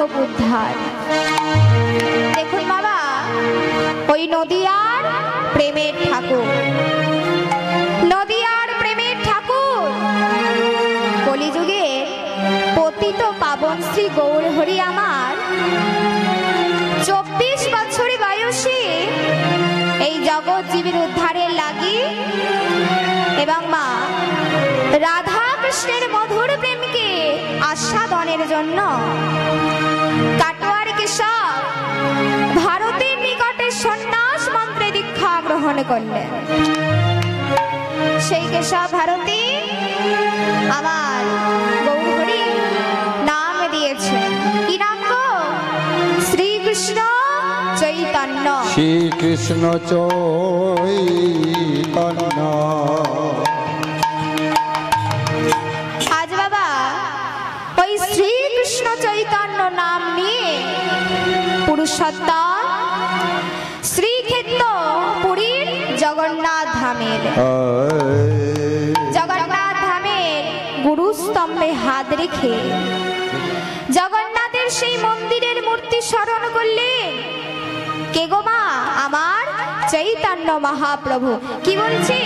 মাধব উদ্ধার। দেখুন বাবা, ওই নদিয়ার প্রেমের ঠাকুর, নদিয়ার প্রেমের ঠাকুর কলিযুগে পতিত পাবন শ্রী গৌর হরি আমার 24 বছরের বয়সে এই জগৎ জীবের উদ্ধারের লাগি এবং মা রাধা কৃষ্ণের মধুর প্রেমকে আস্বাদনের জন্য কাটোয়ার কেশব ভারতের নিকটে সন্ন্যাস মন্ত্রে দীক্ষা গ্রহণ করলেন। সেই কেশব ভারতী আমার গৌর হরি নাম দিয়েছেন। কি নাম গো? শ্রীকৃষ্ণ চৈতন্য। শ্রীকৃষ্ণ চৈতন্য। আজ বাবা ওই শ্রীকৃষ্ণ চৈতন্য নাম নিয়ে পুরুষোত্তম শ্রীক্ষেত্র পুরীর জগন্নাথ ধামের গুরুস্তম্ভে হাত রেখে জগন্নাথের সেই মন্দিরের মূর্তি স্মরণ করলেন। কে গো মা? আমার চৈতন্য মহাপ্রভু। কি বলছি?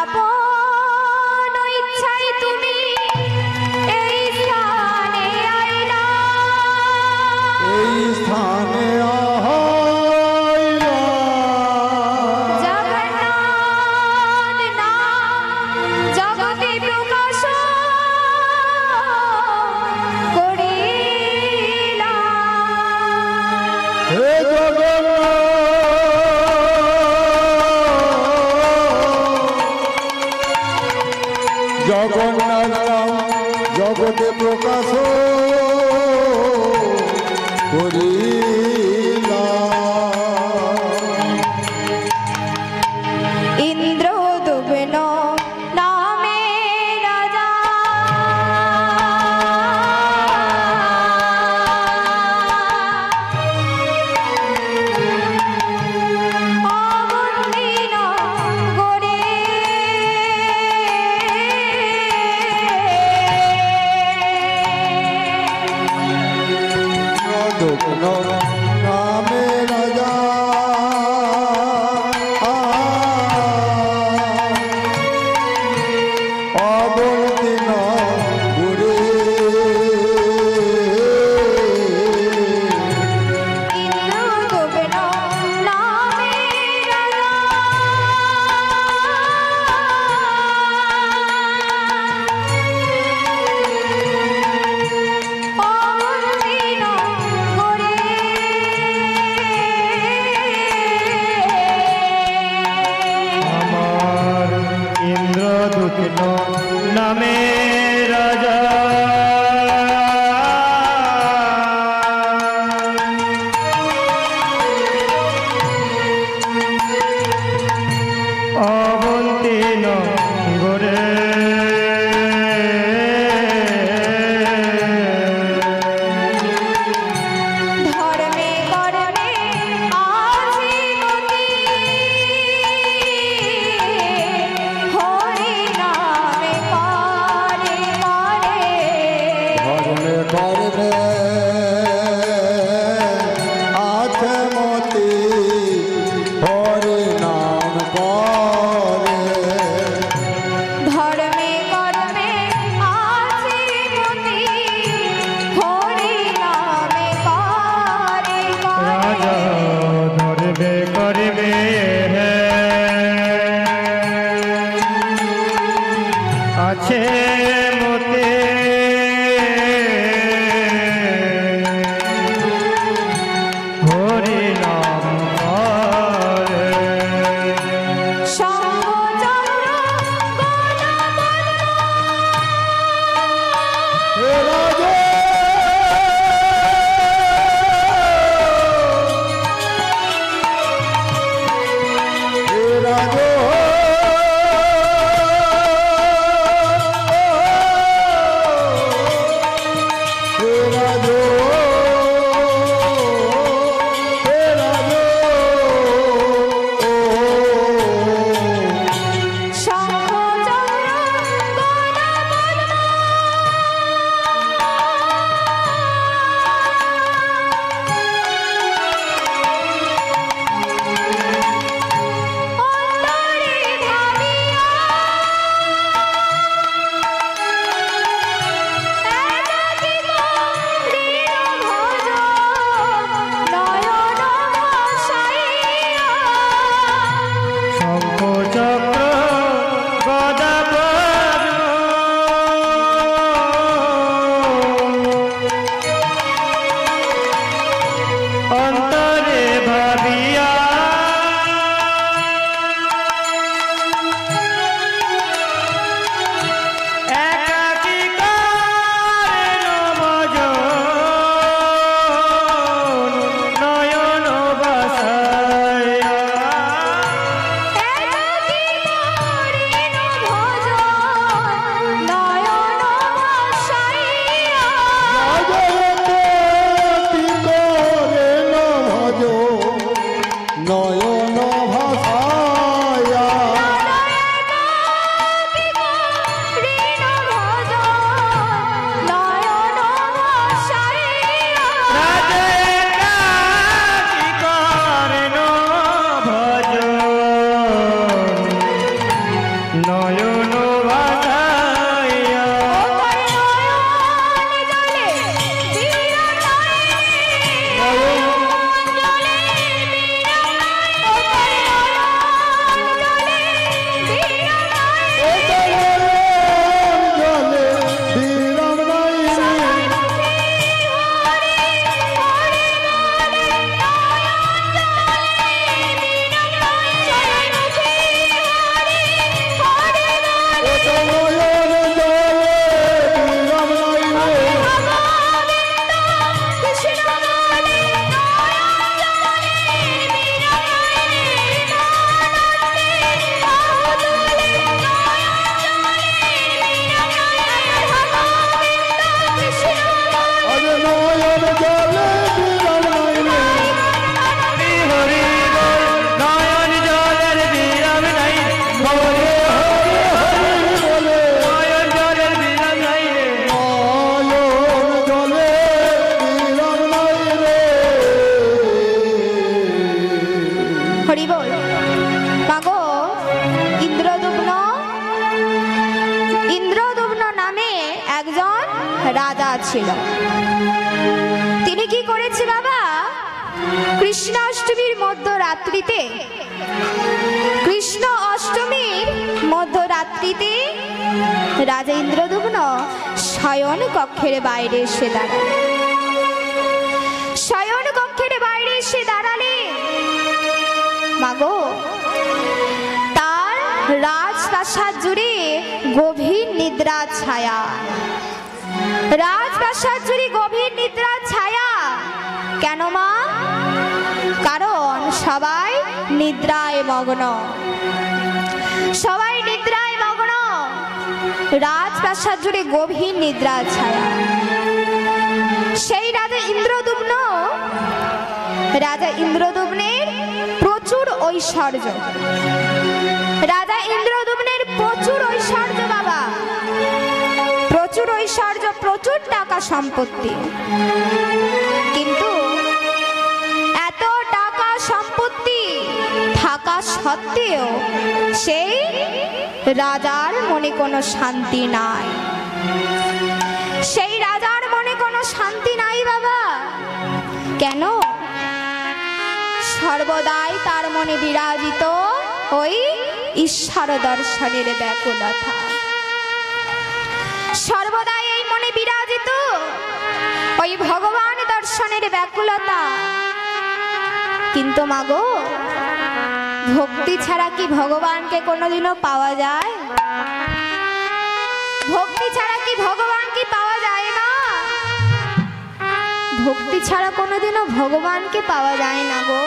আপন ইচ্ছায় তুমি এই স্থানে আইলা, এই স্থানে জগন্নাথ নাম জগতে প্রকাশ করিলা। হে জগন্নাথ নাম জগতে প্রকাশ করিলা। ইন্দ্র দুবেন নামে রাজা, অবন্দিন গোরে নামে রাজা অবতীর্ণ গুরে। ইন্দ্র দুবেন নামে রাজা, অবন্দিন গোরে। আমার ইন্দ্রদূত নামে রাজা, অবন্তীর্ণ গোরে। ধর্মে কর্মে আজি গতি, হরি নামে করে করে। ধর্মে কর্মে আছে মতি, হরি নাম করে। ধর্মে কর্মে আজি গতি, হরি নামে করে রাজা করে। ধরবে করবে আছে মতে, হরি নাম করে। শঙ্খচক্র গদাপদ্ম, হে রাজা হে রাজা রাজা ছিল। তিনি কি করেছে বাবা, কৃষ্ণ অষ্টমীর মধ্যরাত্রিতে, কৃষ্ণ অষ্টমীর মধ্যরাত্রিতে রাজা ইন্দ্রদুম্ন শয়ন কক্ষের বাইরে এসে দাঁড়ালেন। শয়ন কক্ষের বাইরে এসে দাঁড়ালে মাগো, তার রাজপ্রাসাদ জুড়ে গভীর নিদ্রা ছায়া, রাজপ্রাসাদ জুড়ে গভীর নিদ্রা ছায়া। কেন মা? কারণ সবাই নিদ্রায় মগ্ন, সবাই নিদ্রায় মগ্ন, রাজপ্রাসাদ জুড়ে গভীর নিদ্রা ছায়া। সেই রাজা ইন্দ্রদুম্ন, রাজা ইন্দ্রদুম্নের প্রচুর ঐশ্বর্য, রাজা ইন্দ্রদুম্নের প্রচুর ঐশ্বর্য বাবা, প্রচুর ঐশ্বর্য, প্রচুর টাকা সম্পত্তি। কিন্তু এত টাকা সম্পত্তি থাকা সত্ত্বেও সেই রাজার মনে কোনো শান্তি নাই, সেই রাজার মনে কোনো শান্তি নাই বাবা। কেন? সর্বদাই তার মনে বিরাজিত ওই ঈশ্বর দর্শনের ব্যাকুলতা, সর্বদাই এই মনে বিরাজিত ওই ভগবান দর্শনের ব্যাকুলতা। কিন্তু মাগো, ভক্তি ছাড়া কি ভগবানকে কোনোদিনও পাওয়া যায়? ভক্তি ছাড়া কি ভগবানকে পাওয়া যায় না? ভক্তি ছাড়া কোনোদিনও ভগবানকে পাওয়া যায় না গো।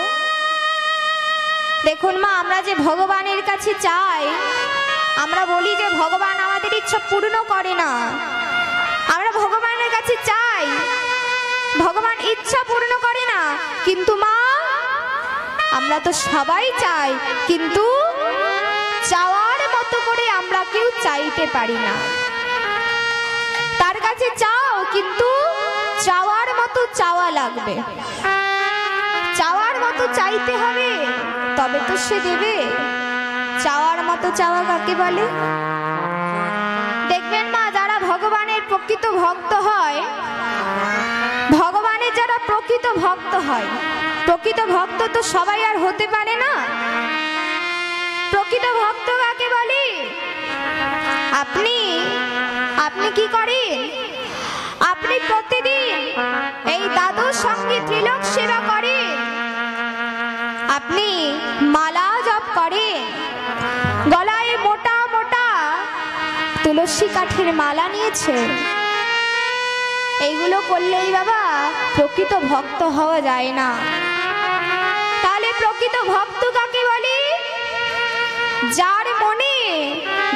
দেখুন মা, আমরা যে ভগবানের কাছে চাই, আমরা বলি যে ভগবান আমাদের ইচ্ছা পূর্ণ করে না। আমরা ভগবানের কাছে চাই, ভগবান ইচ্ছা পূর্ণ করে না। কিন্তু মা, আমরা তো সবাই চাই, কিন্তু চাওয়ার মতো করে আমরা কেউ চাইতে পারি না। তার কাছে চাও, কিন্তু চাওয়ার মতো চাওয়া লাগবে, চাওয়ার মতো চাইতে হবে, তবে তো সে দেবে। চাওয়ার মতো চাওয়া কাকে বলে? দেখবেন মা, যারা ভগবানের প্রকৃত ভক্ত হয়, ভগবানের যারা প্রকৃত ভক্ত হয়, প্রকৃত ভক্ত তো সবাই আর হতে পারে না। প্রকৃত ভক্ত কাকে বলে? আপনি আপনি কি করেন? আপনি প্রতিদিন এই দাদুর সঙ্গে ত্রিলোক সেবা করেন, আপনি মালা জপ করেন, গলায় মোটা মোটা তুলসী কাঠের মালা নিয়েছেন। এইগুলো করলেই বাবা প্রকৃত ভক্ত হওয়া যায় না। তাহলে প্রকৃত ভক্ত কাকে বলে? যার মনে,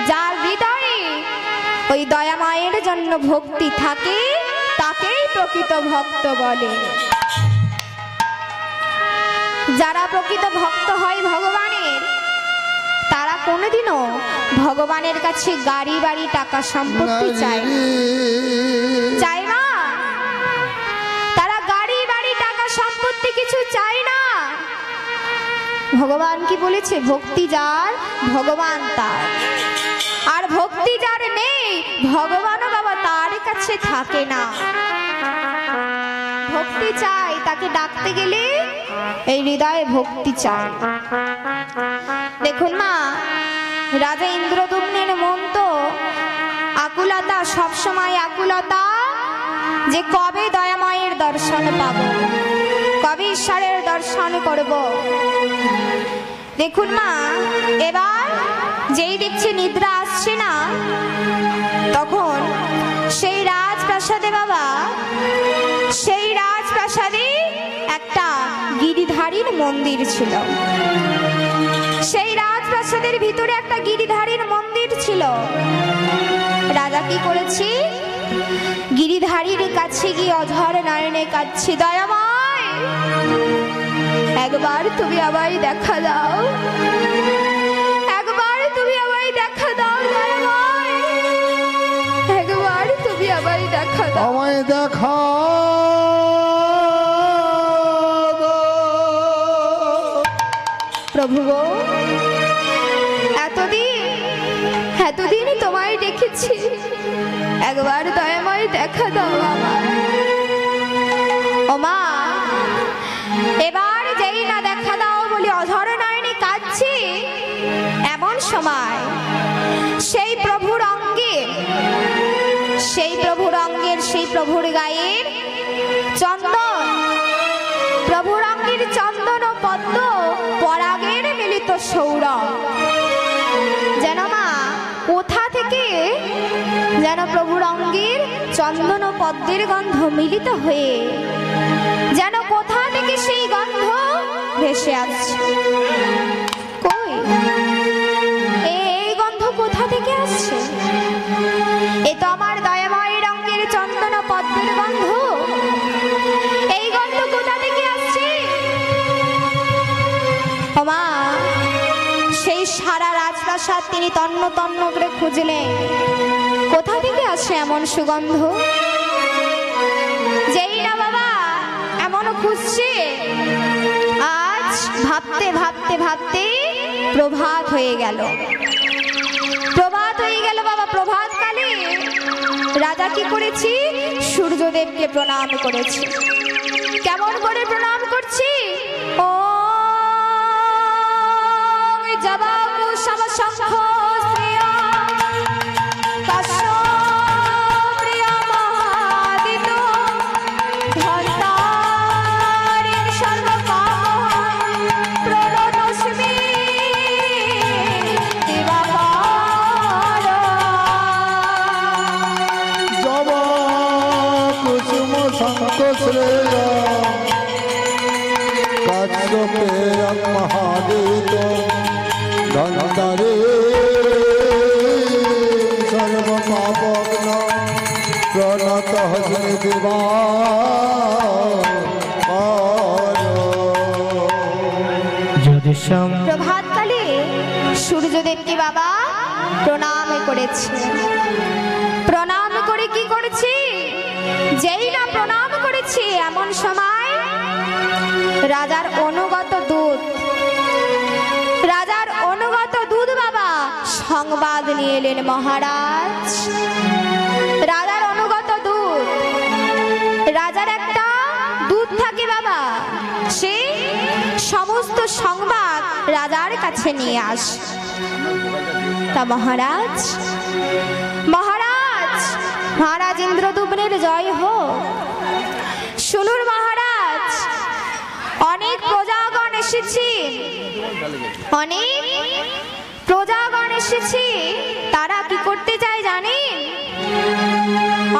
যার হৃদয়ে ওই দয়া মায়ের জন্য ভক্তি থাকে, তাকেই প্রকৃত ভক্ত বলে। যারা প্রকৃত ভক্ত হয় ভগবানের, তারা কোনোদিনও ভগবানের কাছে গাড়ি বাড়ি টাকা সম্পত্তি চায় না, চায় না। তারা গাড়ি বাড়ি টাকা সম্পত্তি কিছু চায় না। ভগবান কি বলেছে? ভক্তি যার ভগবান তার। আর ভক্তি যার নেই, ভগবানও বাবা তার কাছে থাকে না। ভক্তি চাই, তাকে ডাকতে গেলে এই হৃদয়ে ভক্তি চাই। দেখুন মা, রাজা ইন্দ্রদুম্নের মন তো আকুলতা, সবসময় আকুলতা, যে কবে দয়াময়ের দর্শন পাব, কবে ঈশ্বরের দর্শন করব। দেখুন মা, এবার যেই দেখছে নিদ্রা আসছে না, তখন সেই রাজপ্রাসাদে বাবা, সেই রাজপ্রাসাদে একটা গিরিধারীর মন্দির ছিল। সেই রাজপ্রাসাদের ভিতরে একটা গিরিধারীর মন্দির ছিল। রাজা কি করেছে? গিরিধারীর কাছে গিয়ে অঝর নয়নে কাঁদছে, দয়াময় একবার তুমি আমায় দেখা দাও, একবার তুমি আমায় দেখা দাও, দয়াময় একবার তুমি আমায় দেখা দাও, আমায় দেখা প্রভু গো। এতদিন তোমায় দেখেছি, একবার দয়াময় দেখা দাও আমার। ও মা, এবার যেই না দেখা দাও বলি অঝর নয়নে কাঁদছি, এমন সময় সেই প্রভুর অঙ্গের সেই প্রভুর গায়ের চন্দন, প্রভুর অঙ্গের চন্দন ও পদ্ম পরাগের মিলিত সৌরভ যেন মা কোথা থেকে যেন প্রভুর অঙ্গের চন্দন ও পদ্মের গন্ধ মিলিত হয়ে যেন কোথা থেকে সেই গন্ধ ভেসে আসছে। কই এই গন্ধ কোথা থেকে আসছে? এ তো আমার দয়াময় রঙের চন্দন ও পদ্মের গন্ধ। এই গন্ধ কোথা থেকে আসছে? ও মা, সেই সারা রাজপ্রাসাদ তিনি তন্ন তন্ন করে খুঁজলেন, কোথা থেকে আসে এমন সুগন্ধ। যেই না বাবা এমন খুঁজছে, আজ ভাবতে ভাবতে ভাবতে প্রভাত হয়ে গেল। প্রভাত হয়ে গেল বাবা। প্রভাত কালে রাজা কি করেছি? সূর্যদেবকে প্রণাম করেছি। কেমন করে প্রণাম করছি? ও জবাবু সমসংখ শ্রিয়া কাশ্যপ্রিয়া মহাদিত ধন্তারিং সর্বকাম প্রণতস্মি দিবাকর। জবা কুসুম শঙ্খ শ্রেয়া কাশ্যপেয়ং মহাদিত ধন্তারে সর্বপাপগ্ন প্রণতঃ দিবাকর। যদি সম প্রভাতকালে সূর্যদেবকে বাবা প্রণাম করেছে। প্রণাম করে কি করেছি? যেই না প্রণাম করেছি, এমন সময় রাজার অনুগত দূত বাবা সংবাদ নিয়ে এলেন। মহারাজ, রাজার অনুগত দূত, রাজার একটা দূত থাকে বাবা, সে সমস্ত সংবাদ রাজার কাছে নিয়ে আসে। তা মহারাজ ইন্দ্রদুম্নের জয় হোক। শুনুন মহারাজ, অনেক প্রজাগণ এসেছি, তারা কি করতে চায় জানেন?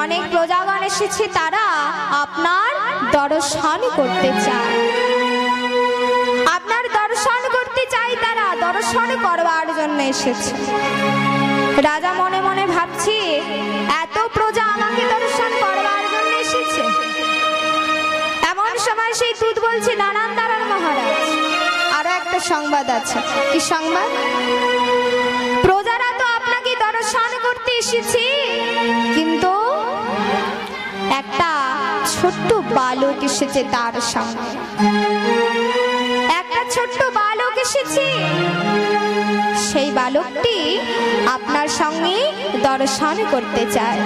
অনেক প্রজাগণ এসেছে, তারা আপনার দর্শন করতে চায়। আপনার দর্শন করতে চাই, তারা দর্শন করবার জন্য এসেছে। রাজা মনে মনে ভাবছি, এত প্রজা আমাকে দর্শন করবার জন্য এসেছে। এমন সময় সেই দূত বলছে, দাঁড়ান দাঁড়ান মহারাজ, আরো একটা সংবাদ আছে। কি সংবাদ? প্রজারা তো আপনাকে দর্শন করতে এসেছে, কিন্তু একটা ছোট্ট বালক এসেছে তার সঙ্গে। একটা ছোট্ট বালক এসেছে, সেই বালকটি আপনার সঙ্গে দর্শন করতে চায়।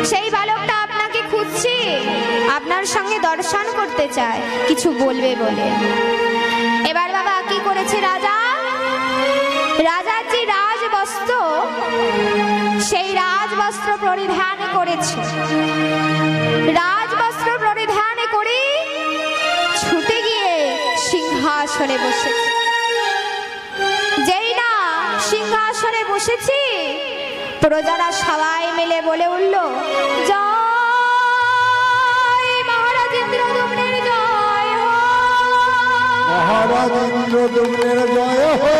সেই বালকটা আপনাকে খুঁজছে, আপনার সঙ্গে দর্শন করতে চায়, কিছু বলবে বলে। এবার বাবা কি করেছে রাজা? রাজার যে রাজবস্ত্র, সেই রাজবস্ত্র পরিধান করেছে। রাজবস্ত্র পরিধান করে ছুটে গিয়ে সিংহাসনে বসেছে। যেই না সিংহাসনে বসেছি, প্রজারা সবাই মিলে বলে উঠল, জয় মহারাজ ইন্দ্রদুম্নের জয় হোক। মহারাজ ইন্দ্রদুম্নের জয় হোক।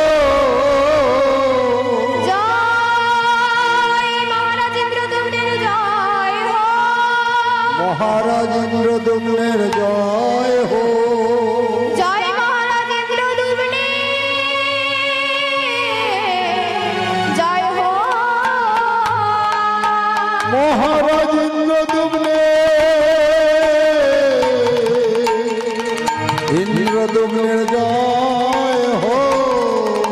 জয় মহারাজ ইন্দ্রদুম্নের জয় হোক। মহারাজ ইন্দ্রদুম্নের জয় হোক। জয় মহারাজ ইন্দ্রদুম্নের জয় হোক। মহারাজ ইন্দ্রদুম্নের জয় হোক।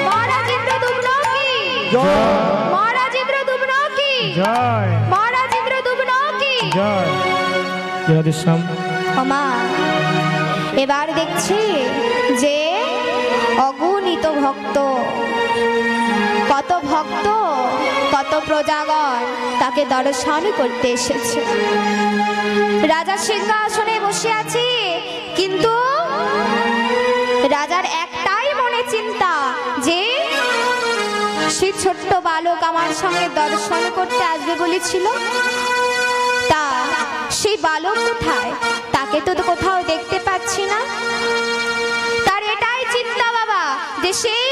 মহারাজ ইন্দ্রদুম্ন কি? জয়। মহারাজ জয় মহারাজ ইন্দ্রদুম্ন কি জয় জগদীশ্বর মা এবার দেখছি যে অগণিত ভক্ত, কত ভক্ত কত প্রজাগণ তাকে দর্শন করতে এসেছে। রাজা সিংহাসনে বসে আছে, কিন্তু রাজার একটাই মনে চিন্তা যে সেই ছোট্ট বালক আমার সঙ্গে দর্শন করতে আসবে বলেছিল, তা সেই বালক কোথায়? তাকে তো কোথাও দেখতে পাচ্ছি না। তার এটাই চিন্তা বাবা যে সেই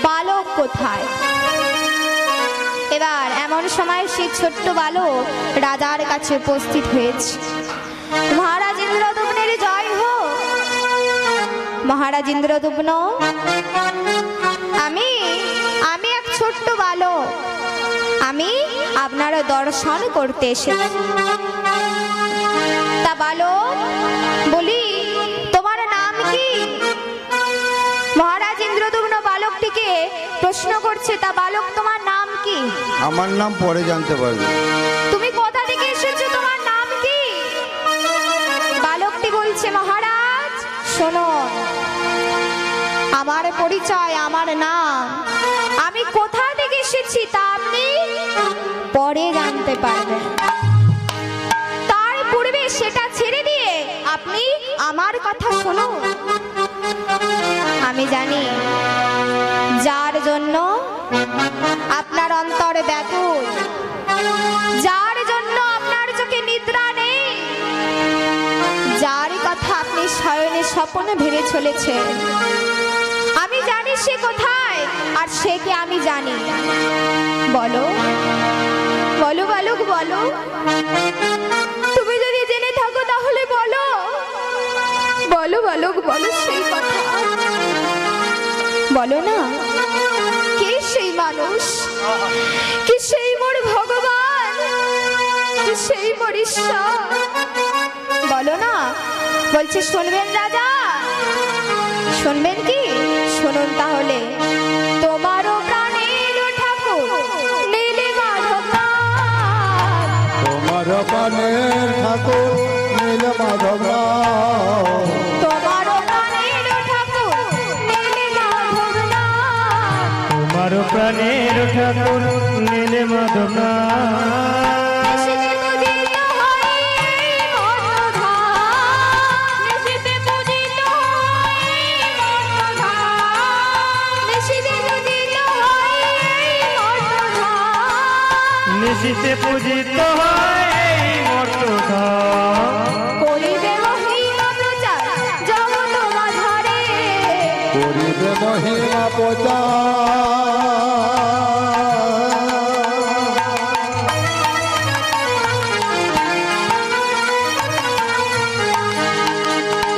বালক কোথায়। এবার এমন সময় সেই ছোট্ট বালক রাজার কাছে উপস্থিত হয়েছে। মহারাজ ইন্দ্রদুম্নের জয় হোক। মহারাজ ইন্দ্রদুম্ন, আমি এক ছোট্ট বালক, আমি আপনার দর্শন করতে এসেছি। তা বালক, বলি তোমার নাম কি? মহারাজ ইন্দ্রদুম্ন বালকটিকে প্রশ্ন করছে, তা বালক তোমার নাম কি? আমার নাম পরে জানতে পারবে। তুমি কোথা থেকে এসেছো, তোমার নাম কি? বালকটি বলছে, মহারাজ শোনো, আমার পরিচয়, আমার নাম, আমি কোথা থেকে এসেছি তা আপনি পরে জানতে পারবেন। তার পূর্বে সেটা ছেড়ে দিয়ে আপনি আমার কথা শুনুন। আমি জানি যার জন্য আপনার অন্তর ব্যাকুল, যার জন্য আপনার চোখে নিদ্রা নেই, যার কথা আপনি শয়নে স্বপ্নে ভেবে চলেছেন, আমি জানি সে কোথায়, আর সে কে আমি জানি। বলো বলো বালক, বলো। তুমি যদি জেনে থাকো তাহলে বলো, বলো বালক, বলো সেই কথা, বলো না। কে সেই মানুষ? কি সেই মোর ভগবান? কি সেই মোর ঈশ্বর? বলো না। বলছে শুনবেন রাজা, শুনবেন কি? শুনুন তাহলে। তোমারও প্রাণের ঠাকুর নীলে মাধবনাথ, তোমার প্রাণের ঠাকুর নীল মাধবনাথ, তোমারও প্রাণের ঠাকুর নীলে মাধবনাথ, তোমার প্রাণের ঠাকুর নীলে মাধবনাথ, নিশিতে পূজিত হয় এই মর্তধাম, নিশিতে পূজিত হয় এই মর্তধাম, নিশিতে পূজিত হয় এই মর্তধাম, নিশিতে পূজিত হয় এই মর্তধাম, করিবে মহিমা প্রচার জগৎ মাঝারে, করিবে মহিমা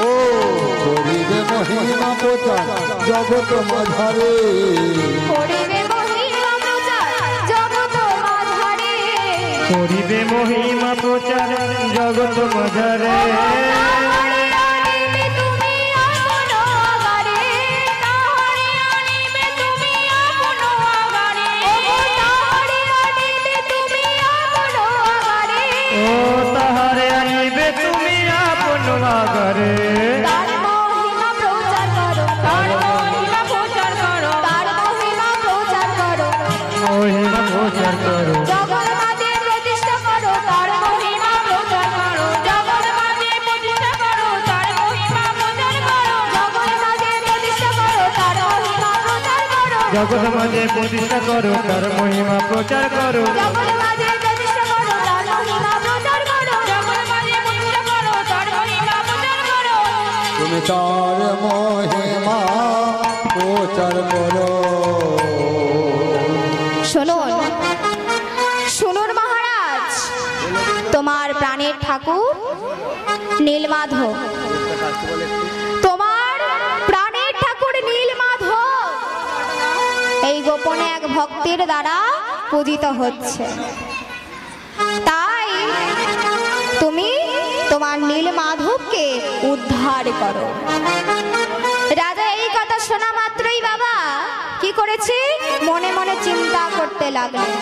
ও করিবে মহিমা প্রচার জগৎ মাঝারে, করিবে মহিমা প্রচার জগৎ মাঝারে, করিবে মহিমা প্রচার জগৎ মাঝারে, তাহারে আনিবে তুমি আপন আগারে, তাহারে আনিবে তুমি আপন আগারে, তাহারে আনিবে তুমি আপন আগারে, ও তাহারে আনিবে তুমি আপন আগারে, তার মহিমা প্রচার করো, তার মহিমা প্রচার করো, তার মহিমা প্রচার করো, মহিমা প্রচার করো, জগৎ মাঝে প্রতিষ্ঠা করো, তার মহিমা প্রচার করো, জগৎ মাঝে প্রতিষ্ঠা করো, তার মহিমা প্রচার করো, জগৎ মাঝে প্রতিষ্ঠা করো, তার মহিমা প্রচার করো, জগৎ মাঝে প্রতিষ্ঠা করো তার মহিমা প্রচার করো, জগৎ মাঝে প্রতিষ্ঠা করো, তার মহিমা প্রচার করো, জগৎ মাঝে প্রতিষ্ঠা করো, তার মহিমা প্রচার করো। তুমি তার মহিমা প্রচার করো। শুনুন, শুনুন মহারাজ, তোমার প্রাণের ঠাকুর নীলমাধব, তোমার প্রাণের ঠাকুর নীলমাধব এই গোপনে এক ভক্তের দ্বারা পূজিত হচ্ছে। তাই তুমি তোমার নীলমাধবকে উদ্ধার করো। রাজা এই কথা শোনা মাত্রই বাবা কি করেছি, মনে মনে চিন্তা করতে লাগলেন,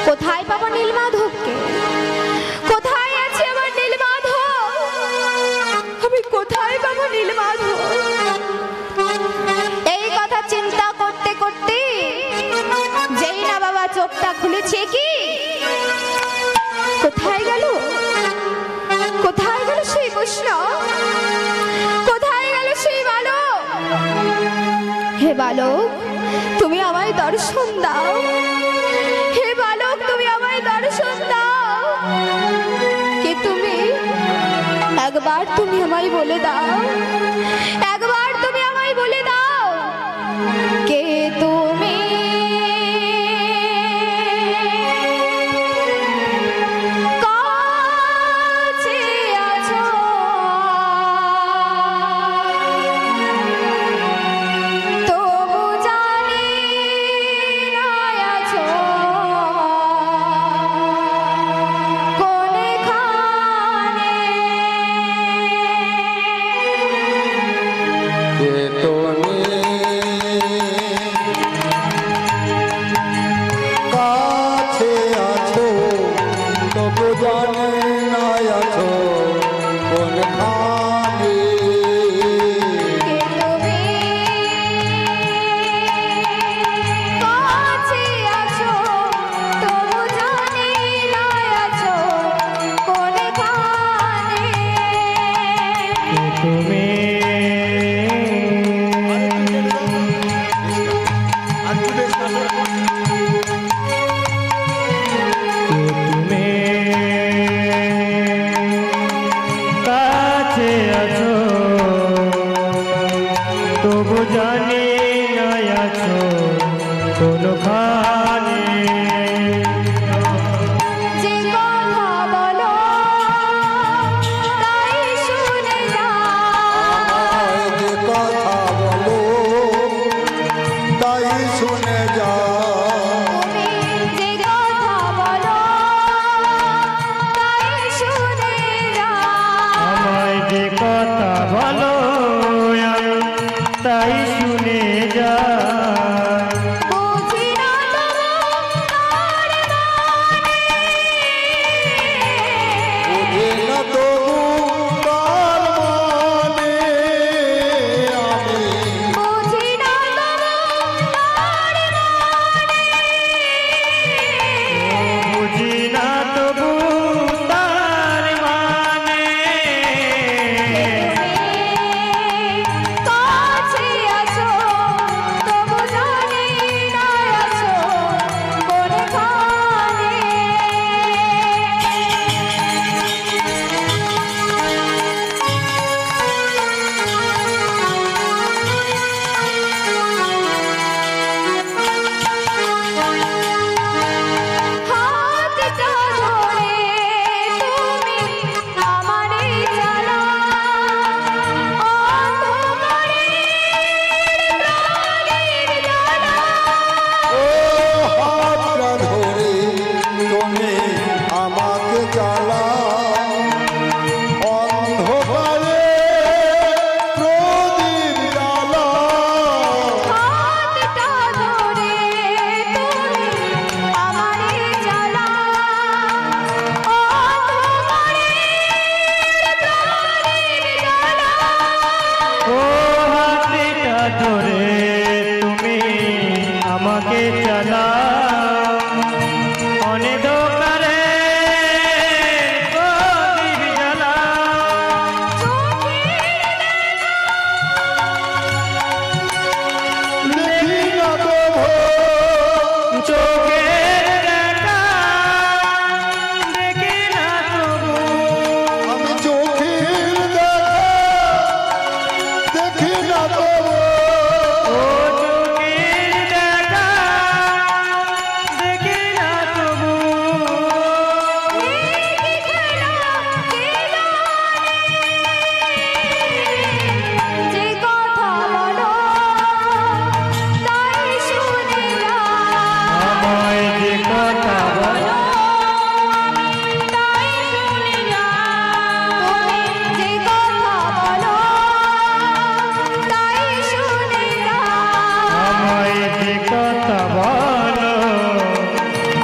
কোথায় পাবো নীলমাধবকে? কোথায় আছে আমার নীলমাধব? আমি কোথায় পাবো নীলমাধব? এই কথা চিন্তা করতে করতে যেই না বাবা চোখটা খুলেছে, কি কোথায় গেল? কোথায় গেল সেই কৃষ্ণ? কোথায় গেল সেই বালক? হে বালক, তুমি আমায় দর্শন দাও। হে বালক, তুমি আমায় দর্শন দাও। কে তুমি? একবার তুমি আমায় বলে দাও, একবার তুমি আমায় বলে দাও, কে তুমি? কাছে আছো, তবু জানি না আছো কোনখানে। কে তুমি কাছে আছো তবু জানে না আছো কোনখানে। কে তুমি? কাছে আছো, তবু জানি না আছো কোনখানে। তুমি তুমি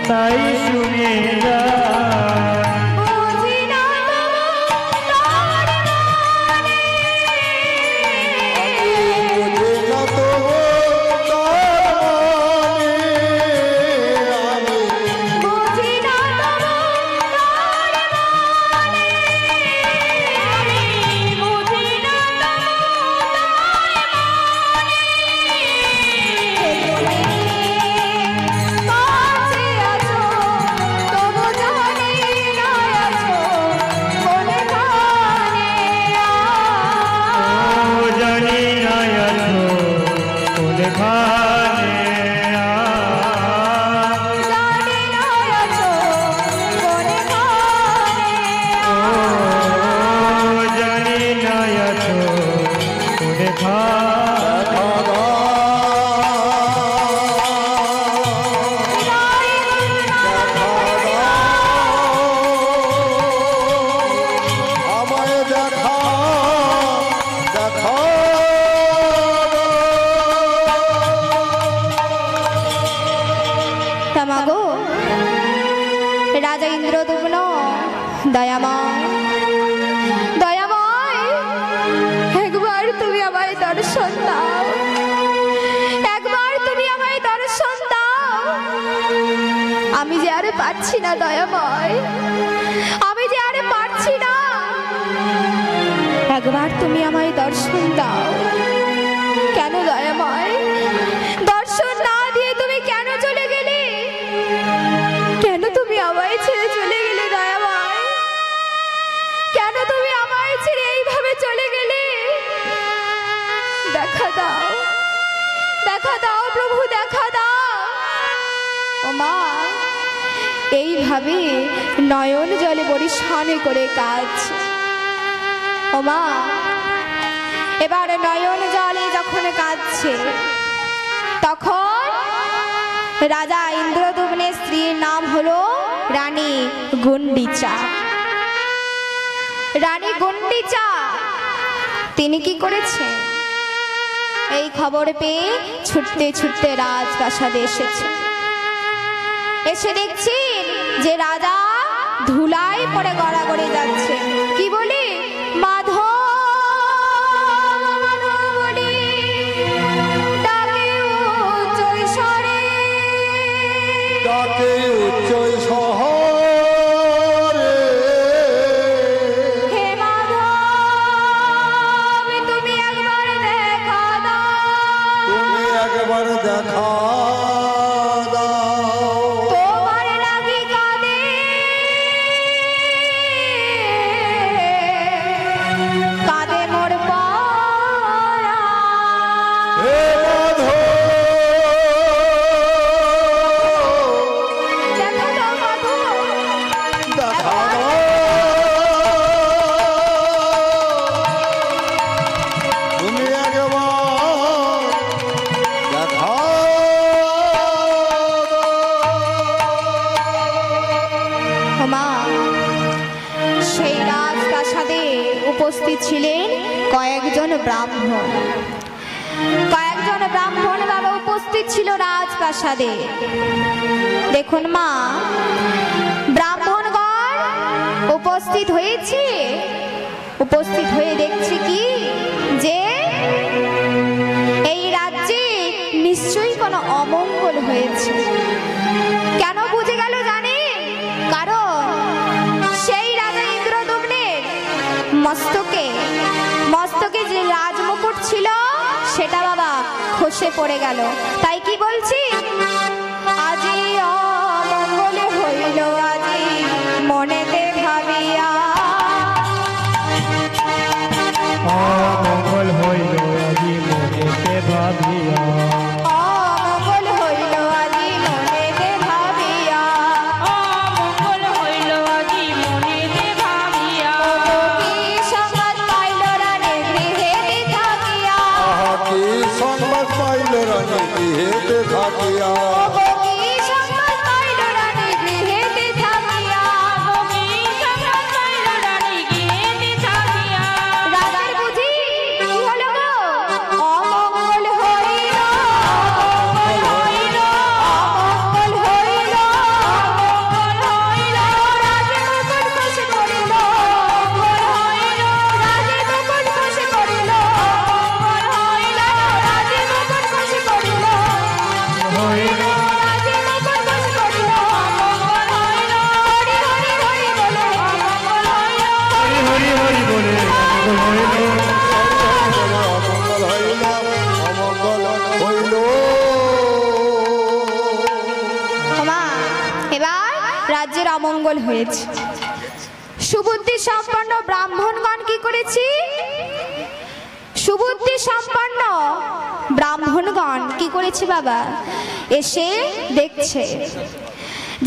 তাই শুনে যা বুঝি না তোমার মনে। বুঝে না তো আমি বুঝি না তোমার মনে। বুঝি না কাছে আছো তবু জানি না আছো কোনে কানে। ও জানি না আছো কোনখানে জানি না আছো কোনে কানে। ও জানি না আছো কোনখানে আমায় দেখা দেখা তামাগো রাজা ইন্দ্রদুম্ন দয়াময় দয়াময় একবার তুমি আমায় দর্শন দাও। একবার তুমি আমায় দর্শন দাও। আমি যে আরে পারছি না দয়াময়, আমি যে আরে পারছি না। একবার তুমি আমায় দর্শন দাও। কেন দয়াময় দর্শন না দিয়ে তুমি কেন চলে গেলে? কেন তুমি আমায় ছেড়ে চলে গেলে দয়াময়? কেন তুমি আমায় ছেড়ে এইভাবে চলে গেলে? দেখা দাও, দেখা দাও প্রভু, দেখা দাও। ও মা, এইভাবে নয়ন জলে বরিশানে করে কাজ। ও মা, এবার নয়ন জলে যখন কাঁদছে তখন রাজা ইন্দ্রদুম্নের স্ত্রীর নাম হলো রানী গুন্ডিচা। রানী গুন্ডিচা তিনি কি করেছেন? এই খবর পেয়ে ছুটতে ছুটতে রাজপ্রাসাদে এসেছে। এসে দেখছেন যে রাজা ধুলায় পড়ে গড়াগড়ি যাচ্ছে। কি বলি? মাধব বলি ডাকে উচ্চ স্বরে। ডাকে উচ্চ শহরে হে মাধব তুমি একবার দেখা দাও। তুমি একবার দেখা দাও তোমার লাগি কাঁদে কাঁদে মোর পারা। হে মাধব দেখা দাও মাধব, দেখা দাও তুমি একবার দেখা ও মা, সেই রাজপ্রাসাদে উপস্থিত ছিলেন কয়েকজন ব্রাহ্মণ। কয়েকজন ব্রাহ্মণ বাবা উপস্থিত ছিল রাজপ্রাসাদে। দেখুন মা, ব্রাহ্মণগণ উপস্থিত হয়েছে। উপস্থিত হয়ে দেখছে কি যে এই রাজ্যে নিশ্চয়ই কোনো অমঙ্গল হয়েছে। কেন বুঝে গেল জানেন? কারণ সেই রাজা ইন্দ্রদুম্নের মস্তকে মস্তকে যে রাজমুকুট ছিল সেটা বাবা খসে পড়ে গেল। তাই কি বলছি? আজি অমঙ্গল হইল আজি মনেতে ভাবিয়া। অমঙ্গল হইল আজি মনেতে ভাবিয়া অমঙ্গল হইল আজি মনেতে ভাবিয়া। অমঙ্গল হইল আজি মনেতে ভাবিয়া। কি সংবাদ পাইল রানী গৃহেতে থাকিয়া। আহা কি সংবাদ পাইল রানী গৃহেতে থাকিয়া রাজ্যের অমঙ্গল হয়েছে। সুবুদ্ধি সম্পন্ন ব্রাহ্মণগণ কি করেছি, সুবুদ্ধি সম্পন্ন ব্রাহ্মণগণ কি করেছে বাবা, এসে দেখছে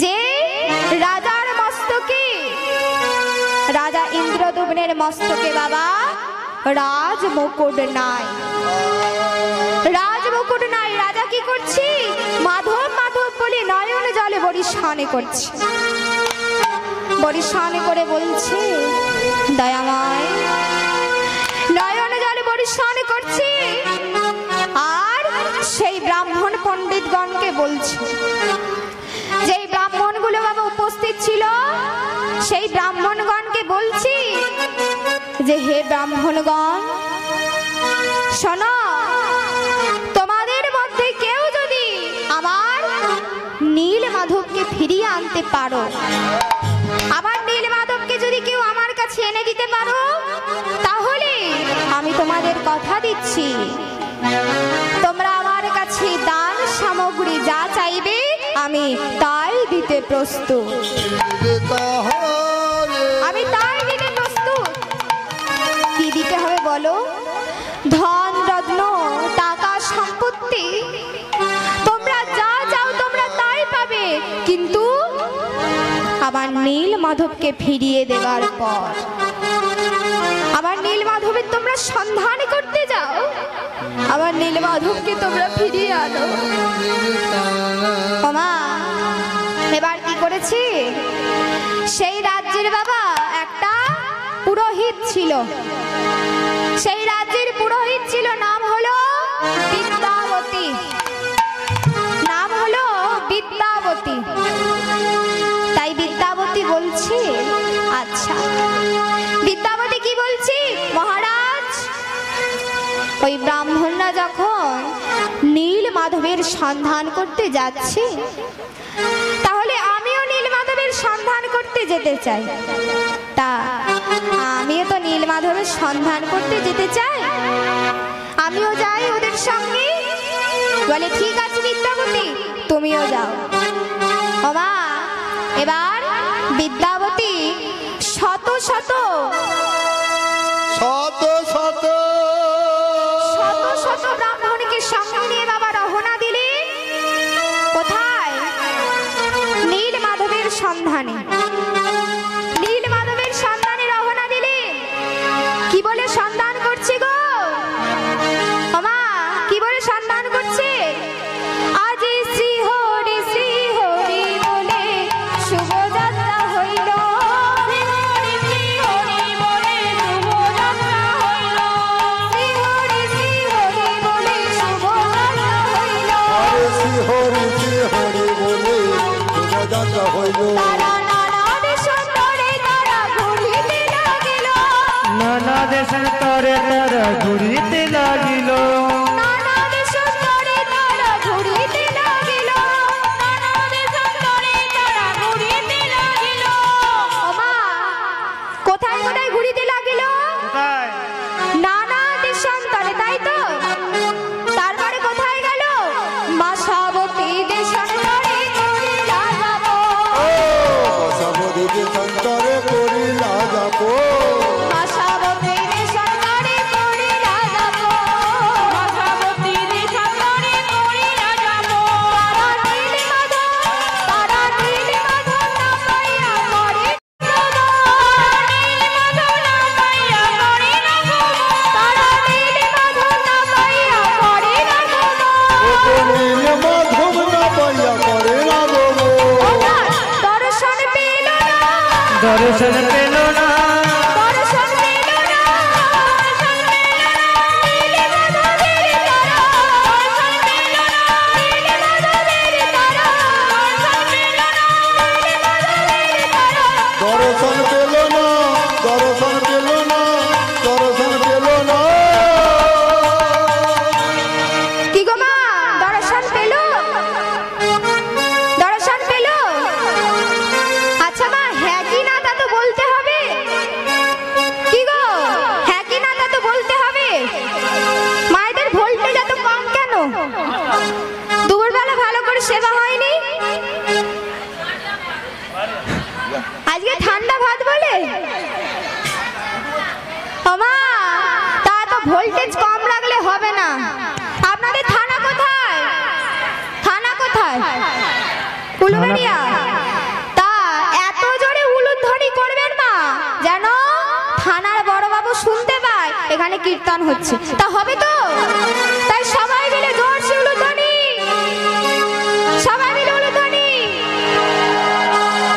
যে রাজার মস্তকে, রাজা ইন্দ্রদুম্নের মস্তকে বাবা রাজ মুকুট নাই, রাজ মুকুট নাই। রাজা কি করছে, মাধব মাধব বলে নয়ন জলে বরিশানে করছে, বরিশানে করে বলছে দয়াময়, নয়ন জলে বরিশানে করছে। আর সেই ব্রাহ্মণ পণ্ডিতগণকে বলছে, যেই ব্রাহ্মণগুলো বাবা উপস্থিত ছিল সেই ব্রাহ্মণগণকে বলছি যে হে ব্রাহ্মণগণ শোনো, তোমাদের মধ্যে কেউ যদি আমার নীল মাধবকে ফিরিয়ে আনতে পারো, আবার নীল মাধবকে যদি কেউ আমার কাছে এনে দিতে পারো, তাহলে আমি তোমাদের কথা দিচ্ছি তোমরা আমার কাছে দান সামগ্রী যা চাইবে আমি তাই দিতে প্রস্তুত, আমি তাই দিতে প্রস্তুত। কি দিতে হবে বলো, ধন রত্ন টাকা সম্পত্তি তোমরা যা চাও তোমরা তাই পাবে, কিন্তু আবার নীল মাধবকে ফিরিয়ে দেওয়ার পর, আবার নীল মাধবের তোমরা সন্ধান করতে যাও, আবার নীল মাধবকে তোমরা ফিরিয়ে আনো। ওমা এবার কি করেছি, সেই রাজ্যের বাবা একটা পুরোহিত ছিল, সেই রাজ্যের পুরোহিত ছিল, নাম হলো বিদ্যাবতী, নাম হলো বিদ্যাবতী। তাই বিদ্যাবতী বলছি, আচ্ছা বিদ্যাবতী কি বলছি, মহারাজ ওই ব্রাহ্মণরা যখন নীল মাধবের সন্ধান করতে যাচ্ছে, তাহলে আমিও নীল মাধবের সন্ধান করতে যেতে চাই, তা আমিও তো নীল মাধবের সন্ধান করতে যেতে চাই, আমিও যাই ওদের সঙ্গে। বলে ঠিক আছে বিদ্যাবতী তুমিও যাও। বাবা এবার বিদ্যাবতী শত শত শত শত শত শত ব্রাহ্মণকে সঙ্গে নিয়ে বাবা রওনা দিলে কোথায়, নীল মাধবের সন্ধানে, নীল মাধবের সন্ধানে রওনা দিলে। কি বলে সন্ধান করছে গো মামা, কি বলে সন্ধান করছে, আজ শ্রী হরি বলে শুভযাত্রা হইল, শ্রী হরি বলে শুভযাত্রা হইল, শ্রী হরি বলে শুভযাত্রা হইল, শ্রী হরি বলে শুভযাত্রা হইল। তারা নানা দেশান্তরে তারা ঘুরিতে লাগিল, নানা দেশের তরে তারা ঘুরিতে লাগিল, নানা দেশান্তরে তারা ঘুরিতে লাগিল, নানা দেশান্তরে তারা ঘুরিতে লাগিল। ওমা কোথায় কোথায় ঘুরিতে লাগিল, কোথায়? নানা দেশান্তরে, তাই তো, তারপরে কোথায় গেল, মাসাবতী দেশান্তরে করিলা যাব, বসাবতী দেশান্তরে করিলা যাব, মাসাবতী দেশান্তরে করিলা যাব, মহাবতী দেশান্তরে করিলা যাব, তারা নীল মাধব না পাইয়া মরে তারা নীল মাধব না পাইয়া মরে না নীল মাধব না পাইয়া করে না গো, দর্শন পেল না, দর্শন পেল না, দর্শন পেল না, নীল মাধবের তারা, দর্শন পেল না, নীল মাধবের তারা, দর্শন পেল না, নীল মাধবের তারা। দর্শন পেল না, দর্শন পেল না, দর্শন পেল না। কি গো মা, দর্শন পেল, দর্শন পেল? আচ্ছা মা, হ্যাঁ কি না তা তো বলতে হবে। আজকে ঠান্ডা ভাত বলে ওমা, তা তো ভোল্টেজ কম রাখলে হবে না। আপনাদের থানা কোথায়? থানা কোথায়? উলুবেড়িয়া। তা এত জোরে উলুধ্বনি করবেন না যেন থানার বড়বাবু শুনতে পায় এখানে কীর্তন হচ্ছে। তা হবে তো? তাই সবাই মিলে জোরসে উলুধ্বনি, সবাই মিলে উলুধ্বনি।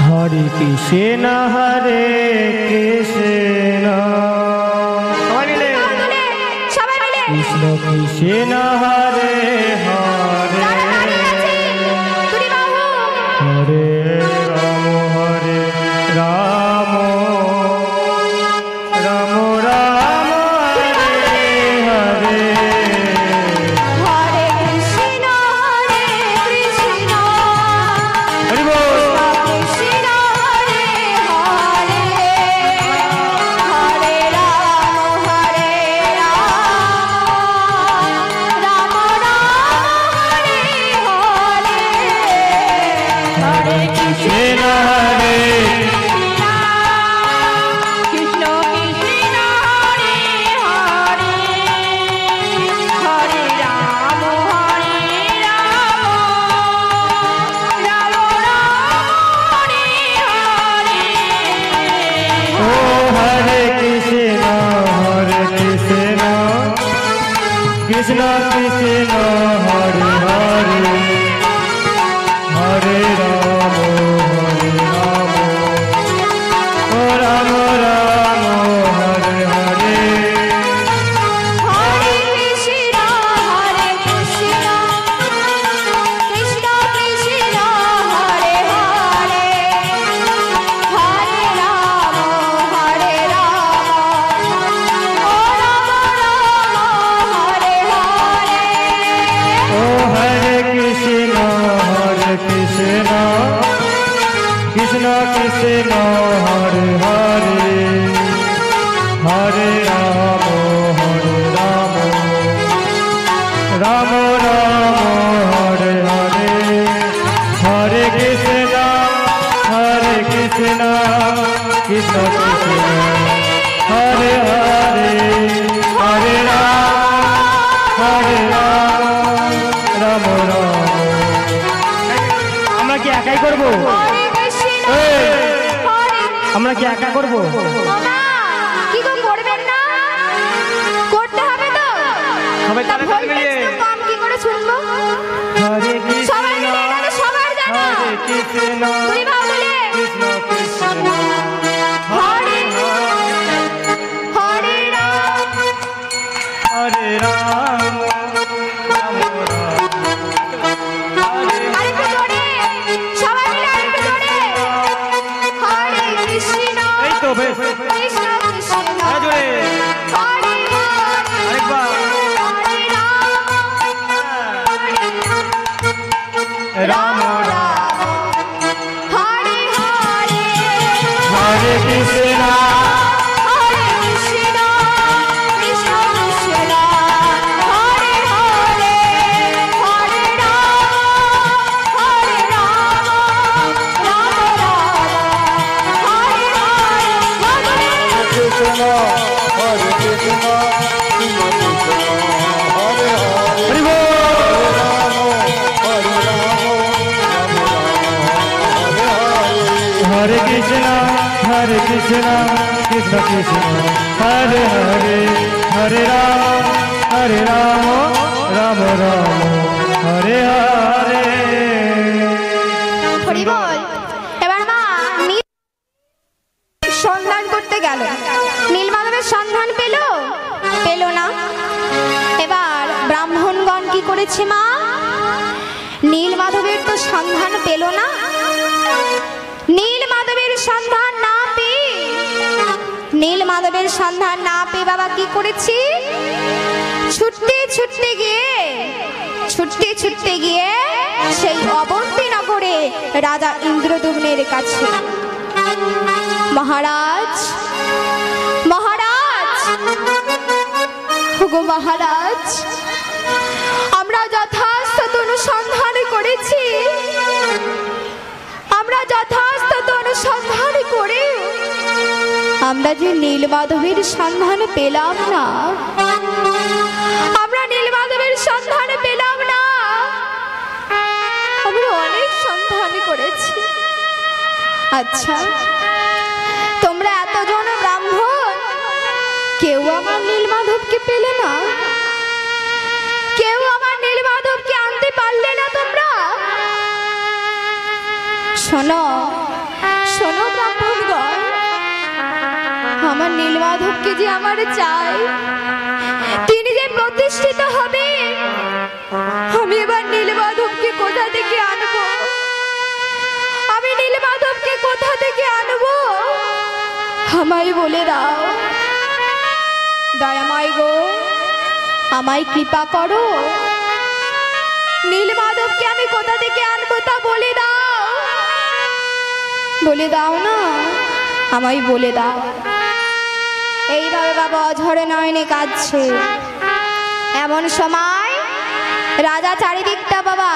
হরে কৃষ্ণ হরে কৃষ্ণ, সবাই মিলে সবাই মিলে কৃষ্ণ কৃষ্ণ হরে হরে, যারা দাঁড়িয়ে আছে, তুলি বাহু। হরে রাম রাম রাম রাম হরে হরে, হরে কৃষ্ণ হরে কৃষ্ণ, হরি বল। কৃষ্ণ হরে হরে, হরে রাম রাম রাম হরে হরে, হরে কৃষ্ণ হরে কৃষ্ণ কৃষ্ণ হরে হরে, হরে রাম রাম রাম হরে হরে। ও হরে কৃষ্ণ কৃষ্ণ কৃষ্ণ হরে হরে, হরে রাম ও রাম রাম হরে হরে, হরে কৃষ্ণ হরে কৃষ্ণ, কৃষ্ণ কৃষ্ণ হরে হরে, হরে রাম ও রাম রাম হরে হরে। ও হরে কৃষ্ণ কৃষ্ণ কৃষ্ণ হরে হরে, হরে রাম রাম রাম হরে হরে, হরে কৃষ্ণ কৃষ্ণ কৃষ্ণ হরে হরে, হরে রাম রাম রাম। আমরা কি একাই করবো? হরে কৃষ্ণ এই, হরে। আমরা কি একা করবো? ওমা, কি গো করবেন না? করতে হবে তো? সবাই তা তালে তালে মিলিয়ে। ভোল্টেজ তো কম কি করে শুনবো? হরে সবাই কৃষ্ণ মিলে এটাকে সবার জানা। হরে কৃষ্ণ দুই বাহু তুলে। কৃষ্ণ কৃষ্ণ হরে হরে রাম, হরে রাম রাম রাম, হরে আরেকটু জোরে, সবাই মিলে আরেকটু জোরে। হরে কৃষ্ণ এই তো বেশ, কৃষ্ণ কৃষ্ণ আরো জোরে, হরে হরে, আরেকবার, হরে রাম রাম রাম হরে হরে, হরে কৃষ্ণ হরে কৃষ্ণ কৃষ্ণ কৃষ্ণ হরে হরে, হরে রাম রাম রাম হরে হরে। কৃষ্ণ হরে কৃষ্ণ কৃষ্ণ কৃষ্ণ হরে হরে, হরি বল। রাম হরে রাম হরে হরে, হরে কৃষ্ণ কৃষ্ণ কৃষ্ণ হরে হরে, হরে রাম রাম রাম হরে হরে। হরি বল। এবার মা নীল সন্ধান করতে গেল, নীলমাধবের সন্ধান পেল না। এবার ব্রাহ্মণগণ কি করেছে মা? নীলমাধবের তো সন্ধান পেল না, নীলমাধবের সন্ধান না পেয়ে, নীলমাধবের সন্ধান না পেয়ে বাবা কি করেছি? ছুটতে ছুটতে গিয়ে সেই অবন্তী নগরে রাজা ইন্দ্রদ্যুম্নের কাছে, মহারাজ ওগো মহারাজ, আমরা যথাযথ অনুসন্ধান করেছি, আমরা যথাযথ অনুসন্ধান আমরা যে নীলমাধবের সন্ধান পেলাম না, আমরা নীলমাধবের সন্ধান পেলাম না। আমরা অনেক সন্ধান করেছি। আচ্ছা, তোমরা এতজন ব্রাহ্মণ, কেউ আমার নীলমাধবকে পেলে না? কেউ আমার নীলমাধবকে আনতে পারলে না তোমরা? শোনো শোনো ব্রাহ্মণগণ, আমার নীলমাধবকে যে আমার চাই, তিনি যে প্রতিষ্ঠিত হবে, আমি এবার নীলমাধবকে কোথা থেকে আনবো? আমি নীলমাধবকে কোথা থেকে আনবো? আমায় বলে দাও। দয়াময় গো, আমায় কৃপা করো। নীলমাধবকে আমি কোথা থেকে আনবো তা বলে দাও। বলে দাও না, আমায় বলে দাও। এইভাবে বাবা অঝরে নয়নে কাঁদছে। এমন সময় রাজা চারিদিকটা বাবা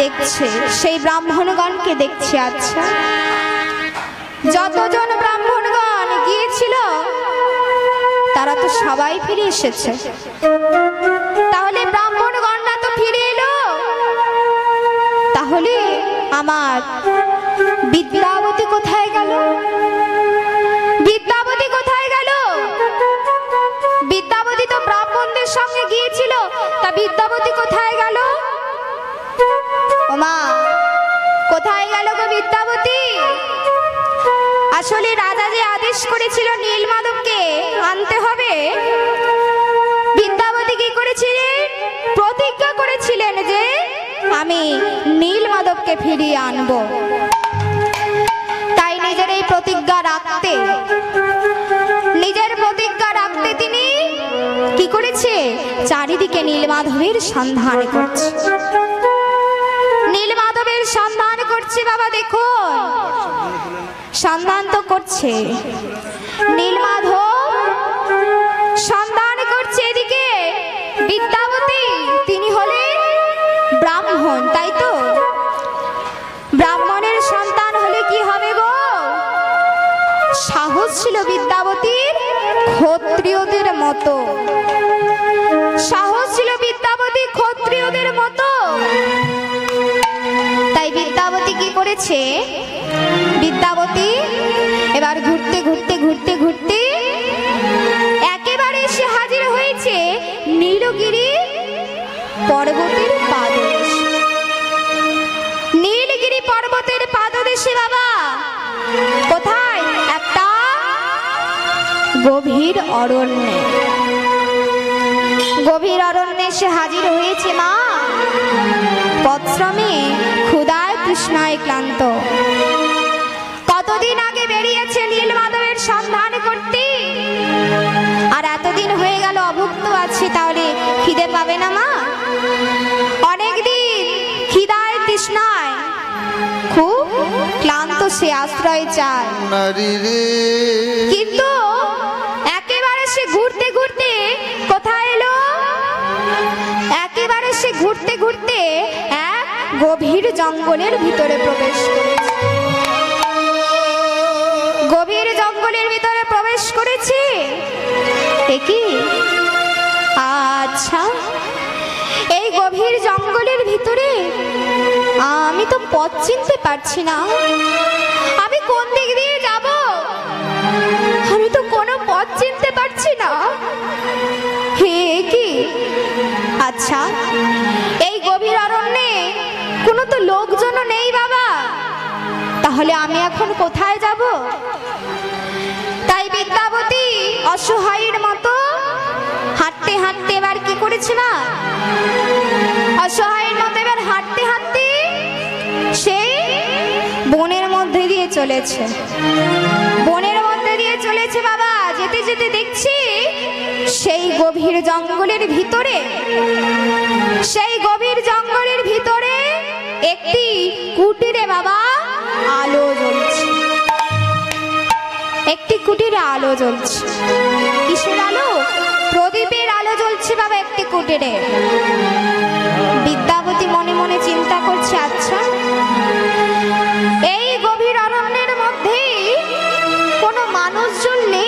দেখছে, সেই ব্রাহ্মণগণকে দেখছে। আচ্ছা, যতজন ব্রাহ্মণগণ গিয়েছিল তারা তো সবাই ফিরে এসেছে, তাহলে ব্রাহ্মণগণরা তো ফিরে এলো, তাহলে আমার বিদ্যাবতী কোথায় গেল? বিদ্যাবতী কোথায় গেল? বিদ্যাবতী তো ব্রাহ্মণদের সঙ্গে গিয়েছিল, তা বিদ্যাবতী কোথায় গেল? ওমা, কোথায় গেল গো বিদ্যাবতী? আসলে রাজা যে আদেশ করেছিল নীলমাধবকে আনতে হবে, বিদ্যাবতী কি করেছিলেন? প্রতিজ্ঞা করেছিলেন যে আমি নীলমাধবকে ফিরিয়ে আনবো। তাই নিজের এই প্রতিজ্ঞা রাখতে, নিজের প্রতিজ্ঞা রাখতে তিনি কি করেছে? চারিদিকে নীলমাধবের সন্ধান করছে। নীলমাধবের সন্ধান করছে বাবা, দেখো সন্ধান তো করছে নীলমাধব, সন্ধান করছে। এদিকে বিদ্যাবতী, তিনি হলেন ব্রাহ্মণ, তাই তো? ব্রাহ্মণের সন্তান হলে কি হবে গো? সাহস ছিল বিদ্যাবতীর ক্ষত্রিয়দের মতো, সাহস ছিল বিদ্যাবতী ক্ষত্রিয়দের মতো। তাই বিদ্যাবতী কি করেছে? বিদ্যাবতী এবার ঘুরতে ঘুরতে ঘুরতে ঘুরতে একেবারে সে হাজির হয়েছে নীলগিরি পর্বতের পাদদেশে। নীলগিরি পর্বতের পাদদেশে বাবা, কোথায়? একটা গভীর অরণ্যে। গভীর অরণ্যে সে হাজির হয়েছে মা, পশ্রমে ক্ষুধায় তৃষ্ণায় ক্লান্ত। কতদিন আগে বেরিয়েছে নীলমাধবের সন্ধান করতে, আর এতদিন হয়ে গেল অভুক্ত আছে, তাহলে খিদে পাবে না মা? অনেকদিন খিদায় তৃষ্ণায় খুব ক্লান্ত, সে আশ্রয় চায়। কিন্তু একেবারে সে ঘুরতে ঘুরতে কোথায় এলো? একেবারে সে ঘুরতে ঘুরতে এক গভীর জঙ্গলের ভিতরে প্রবেশ করেছে। গভীর জঙ্গলের ভিতরে প্রবেশ করেছে। কি? আচ্ছা, এই গভীর জঙ্গলের ভিতরে আমি তো পথ চিনতে পারছি না, আমি কোন দিক দিয়ে যাব? আমি তো কোনো পথ চিনতে পারছি না। হে কি? আচ্ছা, এই গভীর অরণ্যে কোনো তো লোকজনও নেই বাবা, তাহলে আমি এখন কোথায় যাব? তাই বিদ্যাবতী অসহায়ের মতো হাঁটতে হাঁটতে এবার কি করেছে না? অসহায়ের মতো এবার হাঁটতে হাঁটতে সেই বনের মধ্যে দিয়ে চলেছে। বনের মধ্যে দিয়ে চলেছে বাবা, যেতে যেতে দেখছি সেই গভীর জঙ্গলের ভিতরে, সেই গভীর জঙ্গলের ভিতরে একটি কুটিরে বাবা আলো জ্বলছে। একটি কুটিরে আলো জ্বলছে। কিসের আলো? প্রদীপের আলো জ্বলছে বাবা একটি কুটিরে। বিদ্যাবতী মনে মনে চিন্তা করছে, আচ্ছা এই গভীর অরণ্যের মধ্যে কোনো মানুষজন নেই,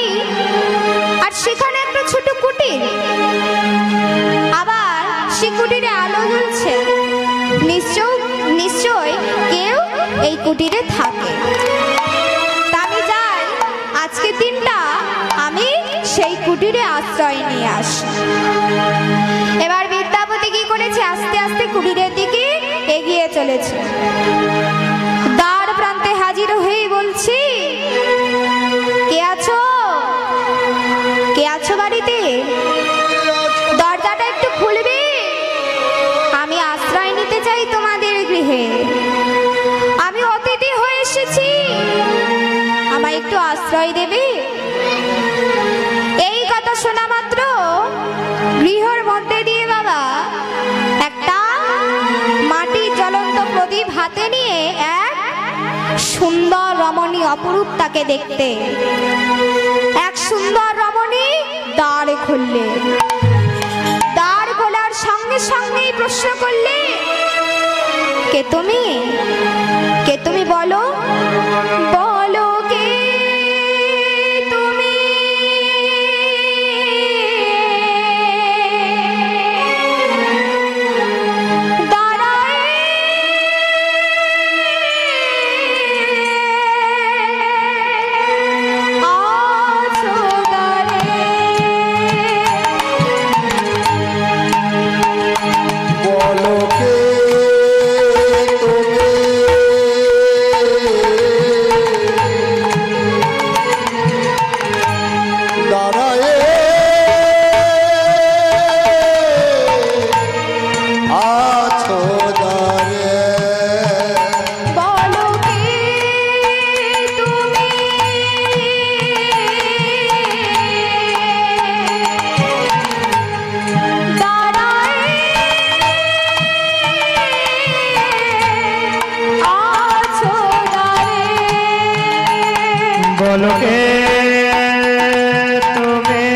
কুটিরে থাকে। তা আমি যাই, আজকের দিনটা আমি সেই কুটিরে আশ্রয় নিয়ে আসি। এবার বিদ্যাপতি কি করেছে, আস্তে আস্তে কুটিরের দিকে এগিয়ে চলেছে। দ্বার প্রান্তে হাজির হয়ে বলছি, কে আছো? কে আছো বাড়িতে? দরজাটা একটু খুলবে, আমি আশ্রয় নিতে চাই তোমাদের গৃহে। আমি অতিথি হয়ে এসেছি, আমায় একটু আশ্রয় দেবে? এই কথা শোনা মাত্র গৃহর মধ্যে দিয়ে বাবা একটা মাটির জ্বলন্ত প্রদীপ হাতে নিয়ে এক সুন্দর রমণী, অপরূপ তাকে দেখতে, এক সুন্দর রমণী দ্বার খুললে। দ্বার খোলার সঙ্গে সঙ্গেই প্রশ্ন করলে, কে তুমি? কে তুমি বলো, বলো কে তুমি? দাঁড়ায় আছো দ্বারে, বলো কে তুমি? দাঁড়ায়ে আছো দ্বারে, বলো কে তুমি? দাঁড়ায় আছো দ্বারে, বলো কে তুমি?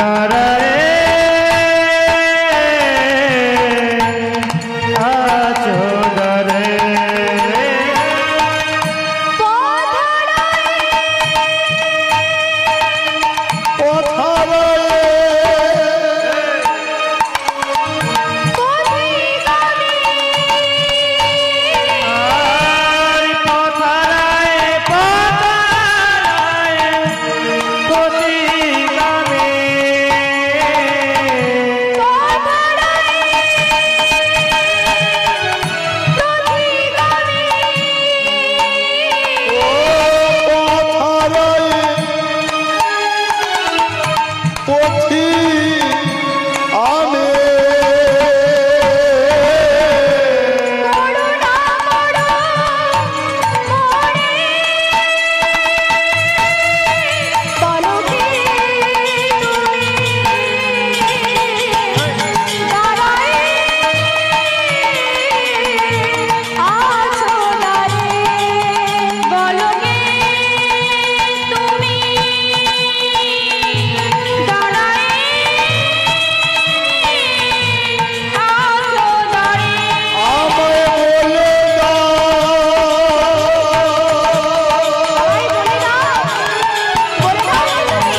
দাঁড়ায়ে আছো দ্বারে, আর পথারায় পথারায় পথিকামে, পথি আমি বলো কে তুমি? দাঁড়ায় আছো দ্বারে, বলো কে তুমি? দাঁড়ায় আছো দ্বারে, আমায় বলে সবাই বলে দাও, বলে দাও তুমি।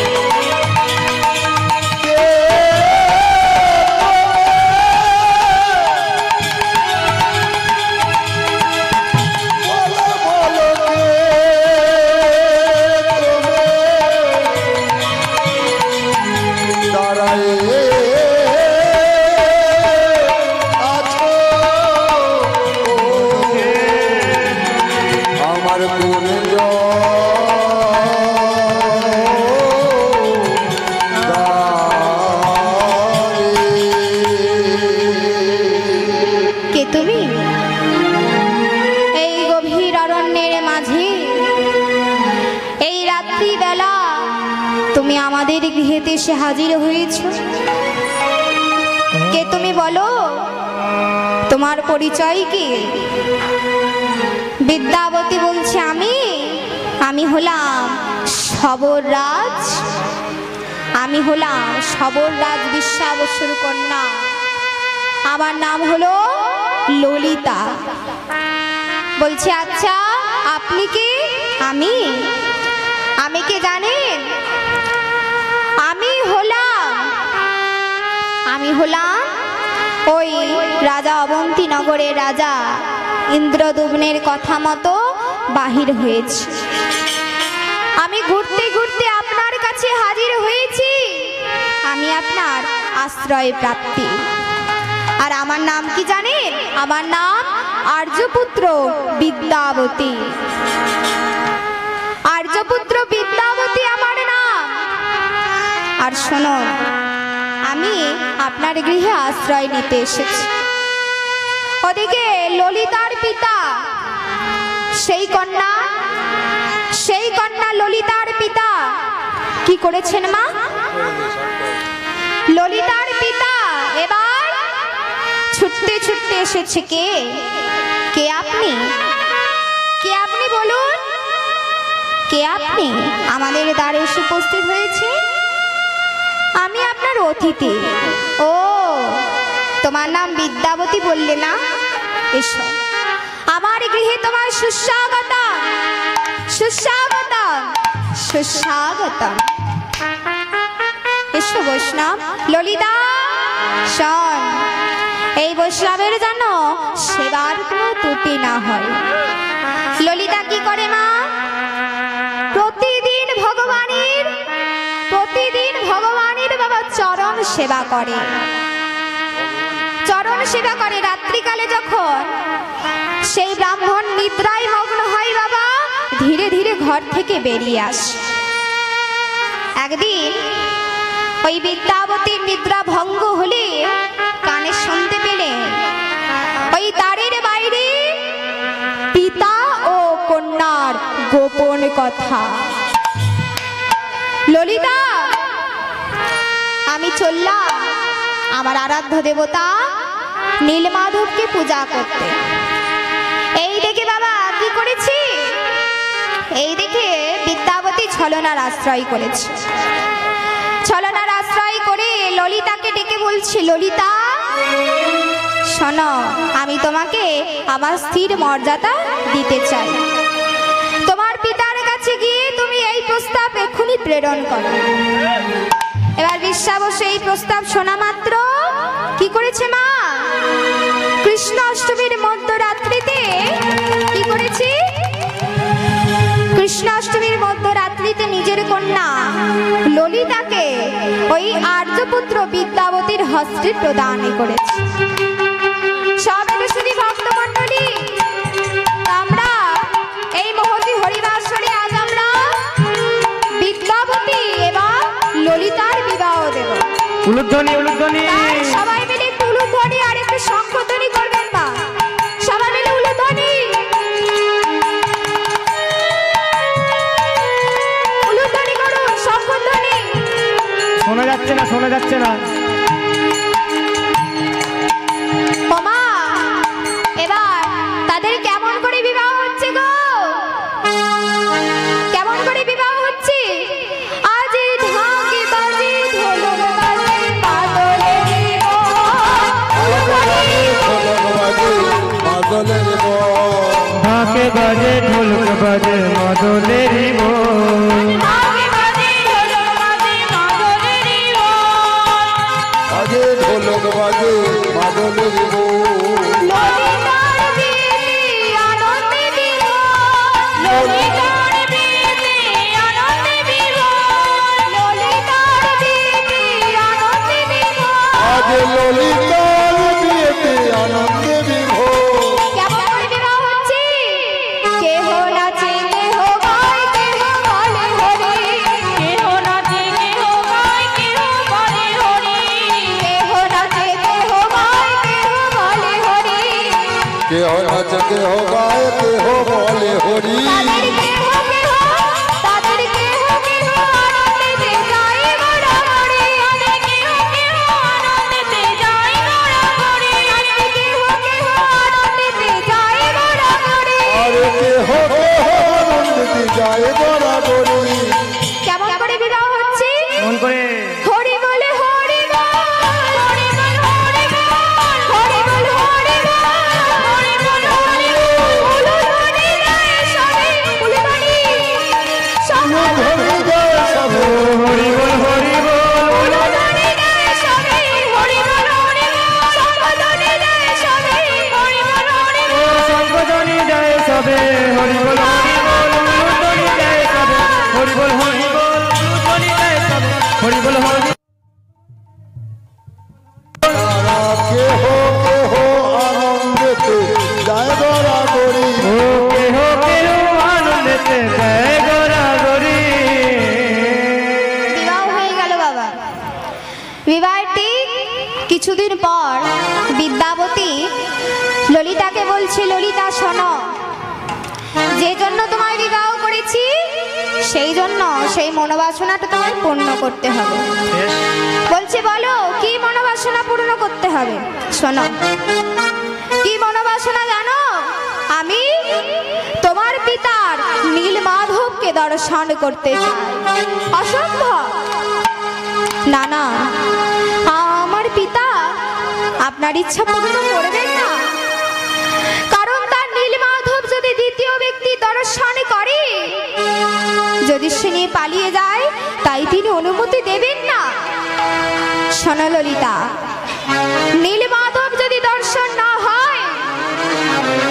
আমার গুণ কে তুমি? এই গভীর অরণ্যের মাঝে এই রাত্রি বেলা তুমি আমাদের গৃহেতে এসে হাজির হয়েছ। কে তুমি বলো, তোমার পরিচয় কি? বিদ্যাবতী বলছে, আমি হলাম সবররাজ, আমি হলাম সবররাজ বিশ্বাবসুর কন্যা, আমার নাম হলো ললিতা। বলছে, আচ্ছা আপনি কি? আমি কে জানেন? আমি হলাম ওই রাজা অবন্তী নগরের রাজা ইন্দ্রদুম্নের কথা মতো বাহির হয়েছে। আমি ঘুরতে ঘুরতে আপনার কাছে হাজির হয়েছি। আমি আপনার আশ্রয় প্রাপ্তি। আর আমার নাম কি জানেন? আমার নাম আর্যপুত্র বিদ্যাবতী। আর্যপুত্র বিদ্যাবতী আমার নাম। আর শোনো, আমি আপনার গৃহে আশ্রয় নিতে এসেছি। ওদিকে ললিতার পিতা, সেই কন্যা ললিতার পিতা কি করেছেন মা? ললিতার পিতা এবার ছুটতে ছুটতে এসেছে। কে আপনি? কে আপনি বলুন? কে আপনি আমাদের দ্বারে এসে উপস্থিত হয়েছে? আমি আপনার অতিথি। ও, তোমার নাম বিদ্যাবতী বললে না? এসো, আমার গৃহে তোমার সুস্বাগতম, সুস্বাগতম, সুস্বাগতম। এসো বৈষ্ণব। ললিতা শোন, এই বৈষ্ণবের যেন সেবার কোনো ত্রুটি না হয়। ললিতা কি করে মা? প্রতিদিন ভগবানের বাবা চরণ সেবা করে। চরণ সেবা করে। রাত্রিকালে যখন সেই ব্রাহ্মণ নিদ্রায় মগ্ন হয় বাবা, ধীরে ধীরে ঘর থেকে বেরিয়ে আসে। একদিন ওই বিদ্যাবতীর নিদ্রা ভঙ্গ হলে কানে শুনতে পেলেন ওই দ্বারের বাইরে পিতা ও কন্যার গোপন কথা। ললিতা, আমি চললাম আমার আরাধ্য দেবতা নীলমাধবকে পূজা করতে। এই দেখে বাবা কি করেছি? এই দেখে বিদ্যাবতী ছলনার আশ্রয় করেছে। ছলনার আশ্রয় করে ললিতাকে ডেকে বলছি, ললিতা শোনো, আমি তোমাকে আমার স্থির মর্যাদা দিতে চাই। তোমার পিতার কাছে গিয়ে তুমি এই প্রস্তাব এক্ষুনি প্রেরণ করো। এবার বিশ্বাবসে এই প্রস্তাব শোনা মাত্র কি করেছে মা? কৃষ্ণ অষ্টমীর মধ্যরাত্রিতে কি করেছি? কৃষ্ণ অষ্টমীর মধ্যরাত্রিতে নিজের কন্যা ললিতাকে ওই আর্যপুত্র বিদ্যাবতীর হস্তে প্রদান করেছে। সব শুধু ভক্তমণ্ডলী, আমরা এই মহতী হরিবাসরে আজ আমরা বিদ্যাবতী এবং ললিতার বিবাহ দেব। উলুধ্বনি, উলুধ্বনি। সবাই মিলে একটু উলুধ্বনি আর একটু শঙ্খধ্বনি করবেন মা। সবাই মিলে উলুধ্বনি, উলুধ্বনি করুন, শঙ্খধ্বনি। শোনা যাচ্ছে না, শোনা যাচ্ছে না। ওমা, এবার তাদের কেমন করে বিবাহ হচ্ছে গো? কেমন করে বিবাহ হচ্ছে? আজ ঢাকে বাজে ঢোলক বাজে মাদলে দিব, ঢাকে বাজে ঢোলক বাজে মাদলের মন। ঢাকে বাজে ঢোলক বাজে মাদলের মন। আগে ঢোলক বাজে মাদলের ললিতার বিয়ে আনন্দে দিব, ললিতার বিয়েতে আনন্দে বিভোর। ললিতার বিয়ে আনন্দে দিব। আগে ললিতার বিয়েতে আনন্দে বিভোর। কেমন করে বিবাহ হচ্ছে? কেহ নাচে কেহ গায় কেহ বলে হরি, কেহ নাচে কেহ গায় কেহ বলে হরি। কেহ নাচে কেহ গায় কেহ বলে হরি। কেহ নাচে কেহ গায় কেহ বলে হরি। তাদের কেহ কেহ আনন্দেতে যায় গড়াগড়ি। কেহ কেহ আনন্দেতে যায় গড়াগড়ি। কেহ কেহ আনন্দেতে যায় গড়াগড়ি। আরে কেহ কেহ আনন্দিতে যায় গড়াগড়ি। কেমন করে বিবাহ হচ্ছে? মন করে হরি বলে হরি বল, হরি বল হরি বল, হরি বল হরি বল, হরি বল হরি বল। উলুধ্বনি দেয় সবে, উলুধ্বনি হাতে দেয় গড়াগড়ি। বিবাহ হয়ে গেল বাবা। বিবাহের ঠিক কিছুদিন পর বিদ্যাবতী ললিতাকে বলছে, ললিতা শোনো, যে জন্য তোমায় বিবাহ করেছি সেই জন্য সেই মনোবাসনাটা তোমায় পূর্ণ করতে হবে। বলছে বলো কি মনোবাসনা পূর্ণ করতে হবে? শোনো, কি মনোবাসনা জানো? আমি তোমার পিতার নীলমাধবকে দর্শন করতে চাই। অসম্ভব। না না, আমার পিতা আপনার ইচ্ছা পূর্ণ করবেন না, কারণ তার নীলমাধব যদি দ্বিতীয় ব্যক্তি দর্শন করে, যদি সে নিয়ে পালিয়ে যায়, তাই তিনি অনুমতি দেবেন না। শোনো ললিতা, নীলমাধব যদি দর্শন না হয়,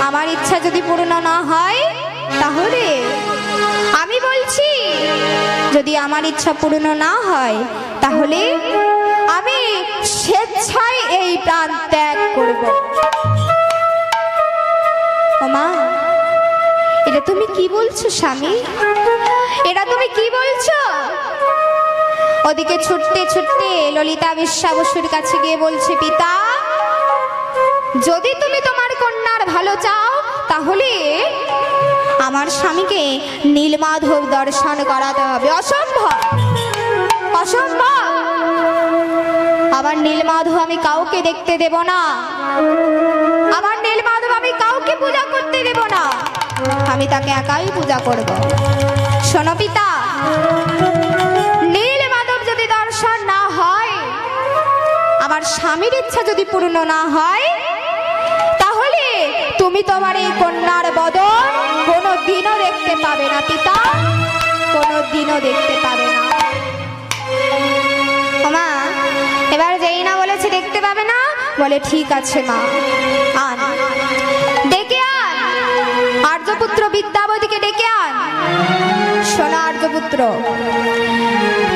আমার ইচ্ছা যদি পূর্ণ না হয়, তাহলে আমি বলছি যদি আমার ইচ্ছা পূর্ণ না হয়, তাহলে আমি স্বেচ্ছায় এই প্রাণ ত্যাগ করব। ওমা, এটা তুমি কি বলছো স্বামী? এটা তুমি কি বলছো? ওদিকে ছুটতে ছুটতে ললিতা বেশ্যা বসুর কাছে গিয়ে বলছে, পিতা, যদি তুমি তোমার কন্যার ভালো চাও, তাহলে আমার স্বামীকে নীলমাধব দর্শন করাতে হবে। অসম্ভব, অসম্ভব। আবার নীলমাধব আমি কাউকে দেখতে দেব না, আবার নীলমাধব আমি কাউকে পূজা করতে দেব না, আমি তাকে একাই পূজা করব। শোনো পিতা, নীলমাধব যদি দর্শন না হয়, আমার স্বামীর ইচ্ছা যদি পূর্ণ না হয়, তাহলে তুমি তোমার এই কন্যার বদন কোনো দিনও দেখতে পাবে না পিতা, কোনো দিনও দেখতে পাবে না। মা এবার যেই না বলেছে দেখতে পাবে না, বলে ঠিক আছে মা, আন, ডেকে আন, আর্যপুত্র বিদ্যাবতীকে ডেকে আন। শোনো আর্যপুত্র,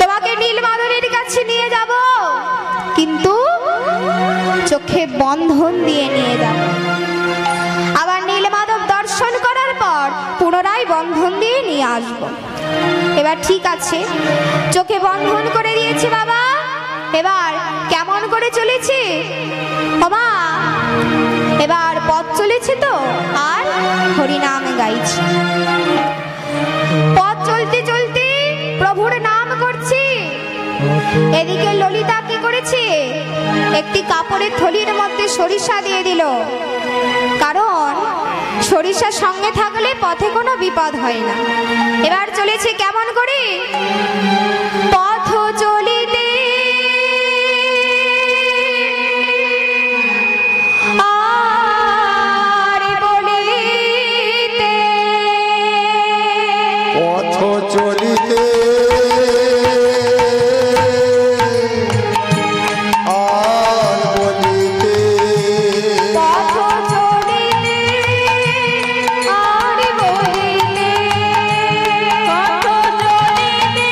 তোমাকে নীলমাধবের কাছে নিয়ে যাব, কিন্তু চোখে বন্ধন দিয়ে নিয়ে যাব। আবার নীলমাধব দর্শন করার পর পুনরায় বন্ধন দিয়ে নিয়ে আসব। এবার ঠিক আছে, চোখে বন্ধন করে দিয়েছে বাবা। এবার কেমন করে চলেছে বাবা? এবার পথ চলেছে তো, আর হরিনাম গাইছে। পথ চলতে চলতে প্রভুর নাম করছি। এদিকে ললিতা কি করেছে? একটি কাপড়ের থলির মধ্যে সরিষা দিয়ে দিল, কারণ সরিষা সঙ্গে থাকলে পথে কোনো বিপদ হয় না। এবার চলেছে কেমন করে? পথ চলিতে আর বলিতে, পথ চলিতে আর বলিতে, পথ চলিতে আর বলিতে, পথ চলিতে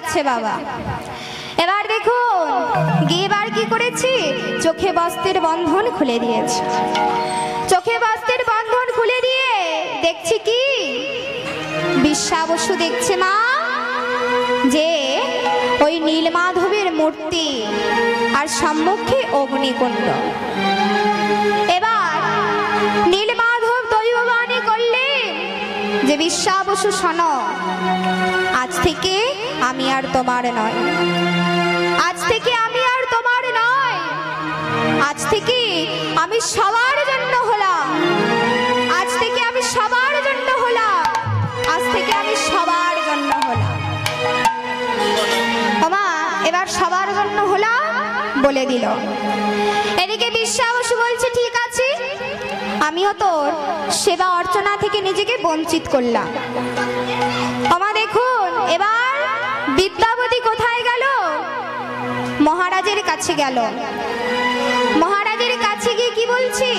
যাচ্ছে বাবা। এবার দেখুন গিয়ে এবার কি করেছি, চোখে বস্ত্রের বন্ধন খুলে দিয়েছি। চোখে বস্ত্রের বন্ধন খুলে দিয়ে দেখছি কি, বিশ্বা বসু দেখছে মা যে ওই নীলমাধবের মূর্তি আর সম্মুখে অগ্নিকুণ্ড। এবার নীলমাধব দৈববাণী করলেন যে বিশ্বা বসু শোনো, আজ থেকে আমি আর তোমার নয়, আজ থেকে আমি আর তোমার নয়, আজ থেকে আমি সবার জন্য হলাম, আজ থেকে আমি সবার জন্য হলাম, আজ থেকে আমি সবার জন্য হলাম। ওমা এবার সবার জন্য হলাম বলে দিল। এদিকে বিশ্বা বসু বলছে ঠিক আছে, আমিও তোর সেবা অর্চনা থেকে নিজেকে বঞ্চিত করলাম। ওমা দেখুন এবার বিদ্যাপতি কোথায় গেল, মহারাজের কাছে গেল। মহারাজের কাছে গিয়ে কি বলছে,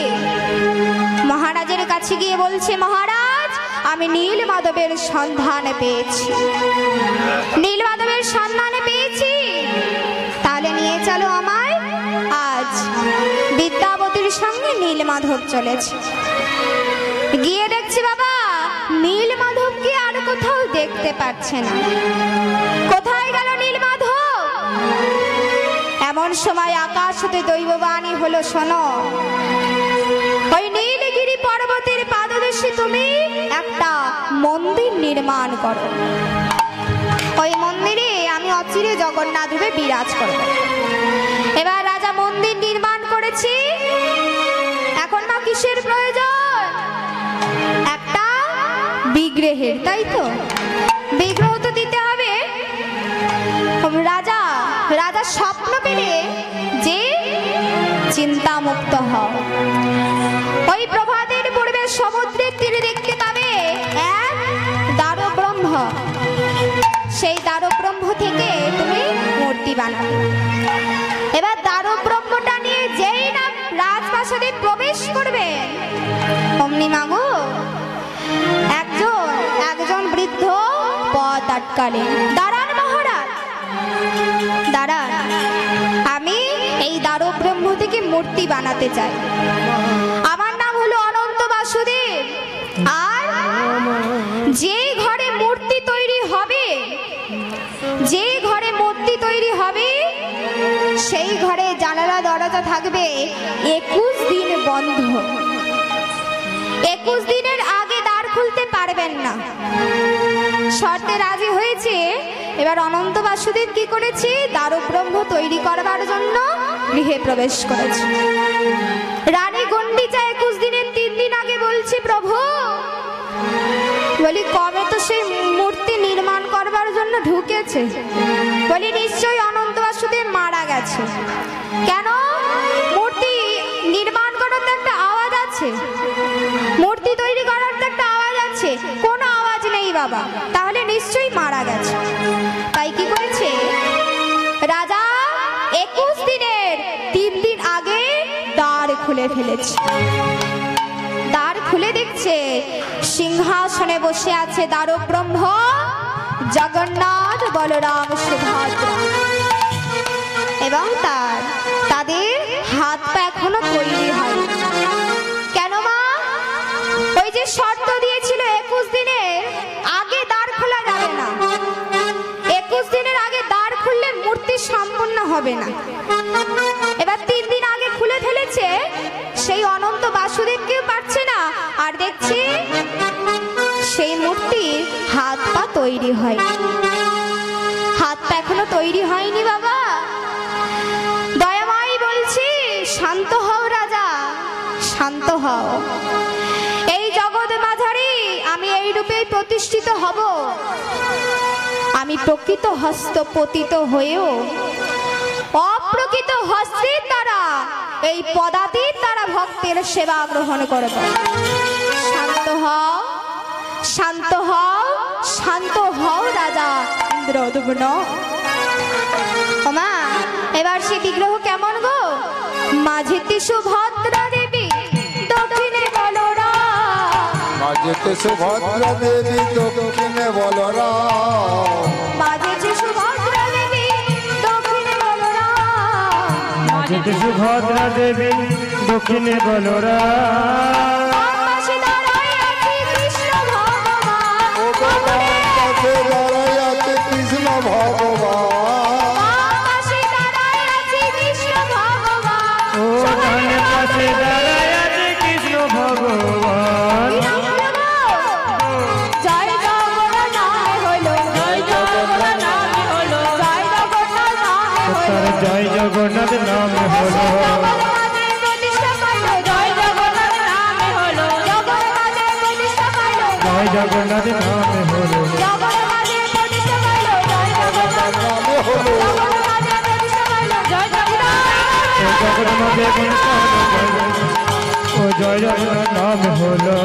মহারাজের কাছে গিয়ে বলছে মহারাজ আমি নীলমাধবের সন্ধান পেয়েছি, নীলমাধবের সন্ধান পেয়েছি, তাহলে নিয়ে চলো আমায়, আজ বিদ্যাপতির সঙ্গে নীলমাধব চলেছে। গিয়ে দেখছি বাবা নীলমাধবকে আর কোথাও দেখতে পাচ্ছে না, কোথায় গেল নীলমাধব? এমন সময় আকাশ হতে দৈববাণী হলো শোনো, ওই নীলগিরি পর্বতের পাদদেশে তুমি একটা মন্দির নির্মাণ করো, ওই মন্দিরে আমি অচিরে জগন্নাথ রূপে বিরাজ করব। এবার রাজা মন্দির নির্মাণ করেছি, এখন না কিসের প্রয়োজন, একটা বিগ্রহের, তাই তো বিগ্রহ তো দিতে হবে। রাজা রাজা স্বপ্ন পেলে যে চিন্তা মুক্ত হও, ওই প্রভাতের পূর্বে সমুদ্রের তীরে দেখতে পাবে এক দ্বারব্রহ্ম, সেই দ্বারব্রহ্ম থেকে তুমি মূর্তি বানাবে। এবার দ্বারব্রহ্মটা নিয়ে যেই না রাজপ্রাসাদে প্রবেশ করবে, অমনি মাগো একজন বৃদ্ধ পথ আটকালেন। দাঁড়ান মহারাজ, দাঁড়ান, আমি এই দ্বারব্রহ্ম থেকে মূর্তি বানাতে চাই। আমার নাম হলো অনন্ত বাসুদেব, আর যে ঘরে মূর্তি তৈরি হবে, যে ঘরে মূর্তি তৈরি হবে সেই ঘরে জানালা দরজা থাকবে 21 দিন বন্ধ, 21 দিনের আগে দ্বার খুলতে পারবেন না। শর্তে রাজি হয়েছে। এবার অনন্ত বাসুদেব কি করেছে, দ্বারব্রহ্ম তৈরি করবার জন্য গৃহে প্রবেশ করেছে। রানী গন্ডিচা 21 দিনের 3 দিন আগে বলছে প্রভু, বলি কবে তো সেই মূর্তি নির্মাণ করবার জন্য ঢুকেছে, বলি নিশ্চয়ই অনন্ত বাসুদেব মারা গেছে। কেন, মূর্তি নির্মাণ করার তো একটা আওয়াজ আছে, মূর্তি তৈরি করার তো একটা আওয়াজ আছে, কোনো আওয়াজ নেই বাবা, তাহলে নিশ্চয়ই মারা গেছে। তাই কি করেছে রাজা 21 দিনের 3 দিন আগে দ্বার খুলে ফেলেছে। দ্বার খুলে দেখছে সিংহাসনে বসে আছে দ্বারব্রহ্ম জগন্নাথ, বলরাম, সুভদ্রা, এবং তাদের হাত পা এখনো তৈরি হয়নি। কেন মা, ওই যে শর্ত দিয়েছিল 21 দিনের আগে দ্বার খোলা যাবে না, 21 দিনের আগে দ্বার খুললে মূর্তি সম্পূর্ণ হবে না। এবার 3 দিন আগে খুলে ফেলেছে, সেই অনন্ত বাসুদেবকেও পারছে না, আর দেখছি সেই মূর্তির হাত পা তৈরি হয়, হাত পা এখনো তৈরি হয়নি বাবা। দয়াময় বলছি শান্ত হও রাজা, শান্ত হও। এই জগৎ মাঝারি আমি এই রূপে প্রতিষ্ঠিত হব, আমি প্রকৃত হস্ত পতিত হয়েও অপ্রকৃত হস্তের দ্বারা এই পদাতির দ্বারা ভক্তের সেবা গ্রহণ করব। শান্ত হও, শান্ত হও, শান্ত হও রাজা ইন্দ্রদ্যুম্ন। ওমা এবার সে বিগ্রহ কেমন গো, মাঝেতে সুভদ্রা দেবী, দক্ষিণে বলরাম, মাঝেতে সুভদ্রা দেবী, দক্ষিণে বলরাম, মাঝেতে সুভদ্রা মাঝে সুভদ্রা দেবী দক্ষিণে বলরাম বাম পাশে দাঁড়ায় আছে কৃষ্ণ ভগবান ও তো বাম পাশে দাঁড়াই আছে কৃষ্ণ ভগবান বাম পাশে দাঁড়ায় আছে কৃষ্ণ ভগবান ও ডানে পাশে দাঁড়ায় আছে কৃষ্ণ ভগবান জয় জগন্নাথ নামে হলো জয় জগন্নাথ নামে হলো জয় জগন্নাথ নামে হলো তার জয় জগন্নাথ নাম হলো জগন্নাথের প্রতিষ্ঠা পাইলো জয় জগন্নাথ নামে হলো জগন্নাথের প্রতিষ্ঠা পাইলো জয় জগন্নাথ নাম হলো জগন্নাথের প্রতিষ্ঠা পাইলো জয় জগন্নাথ নামে হলো জগন্নাথের প্রতিষ্ঠা পাইলো জয় জগন্নাথ ও জগন্নাথ ও জয় জগন্নাথ নাম হলো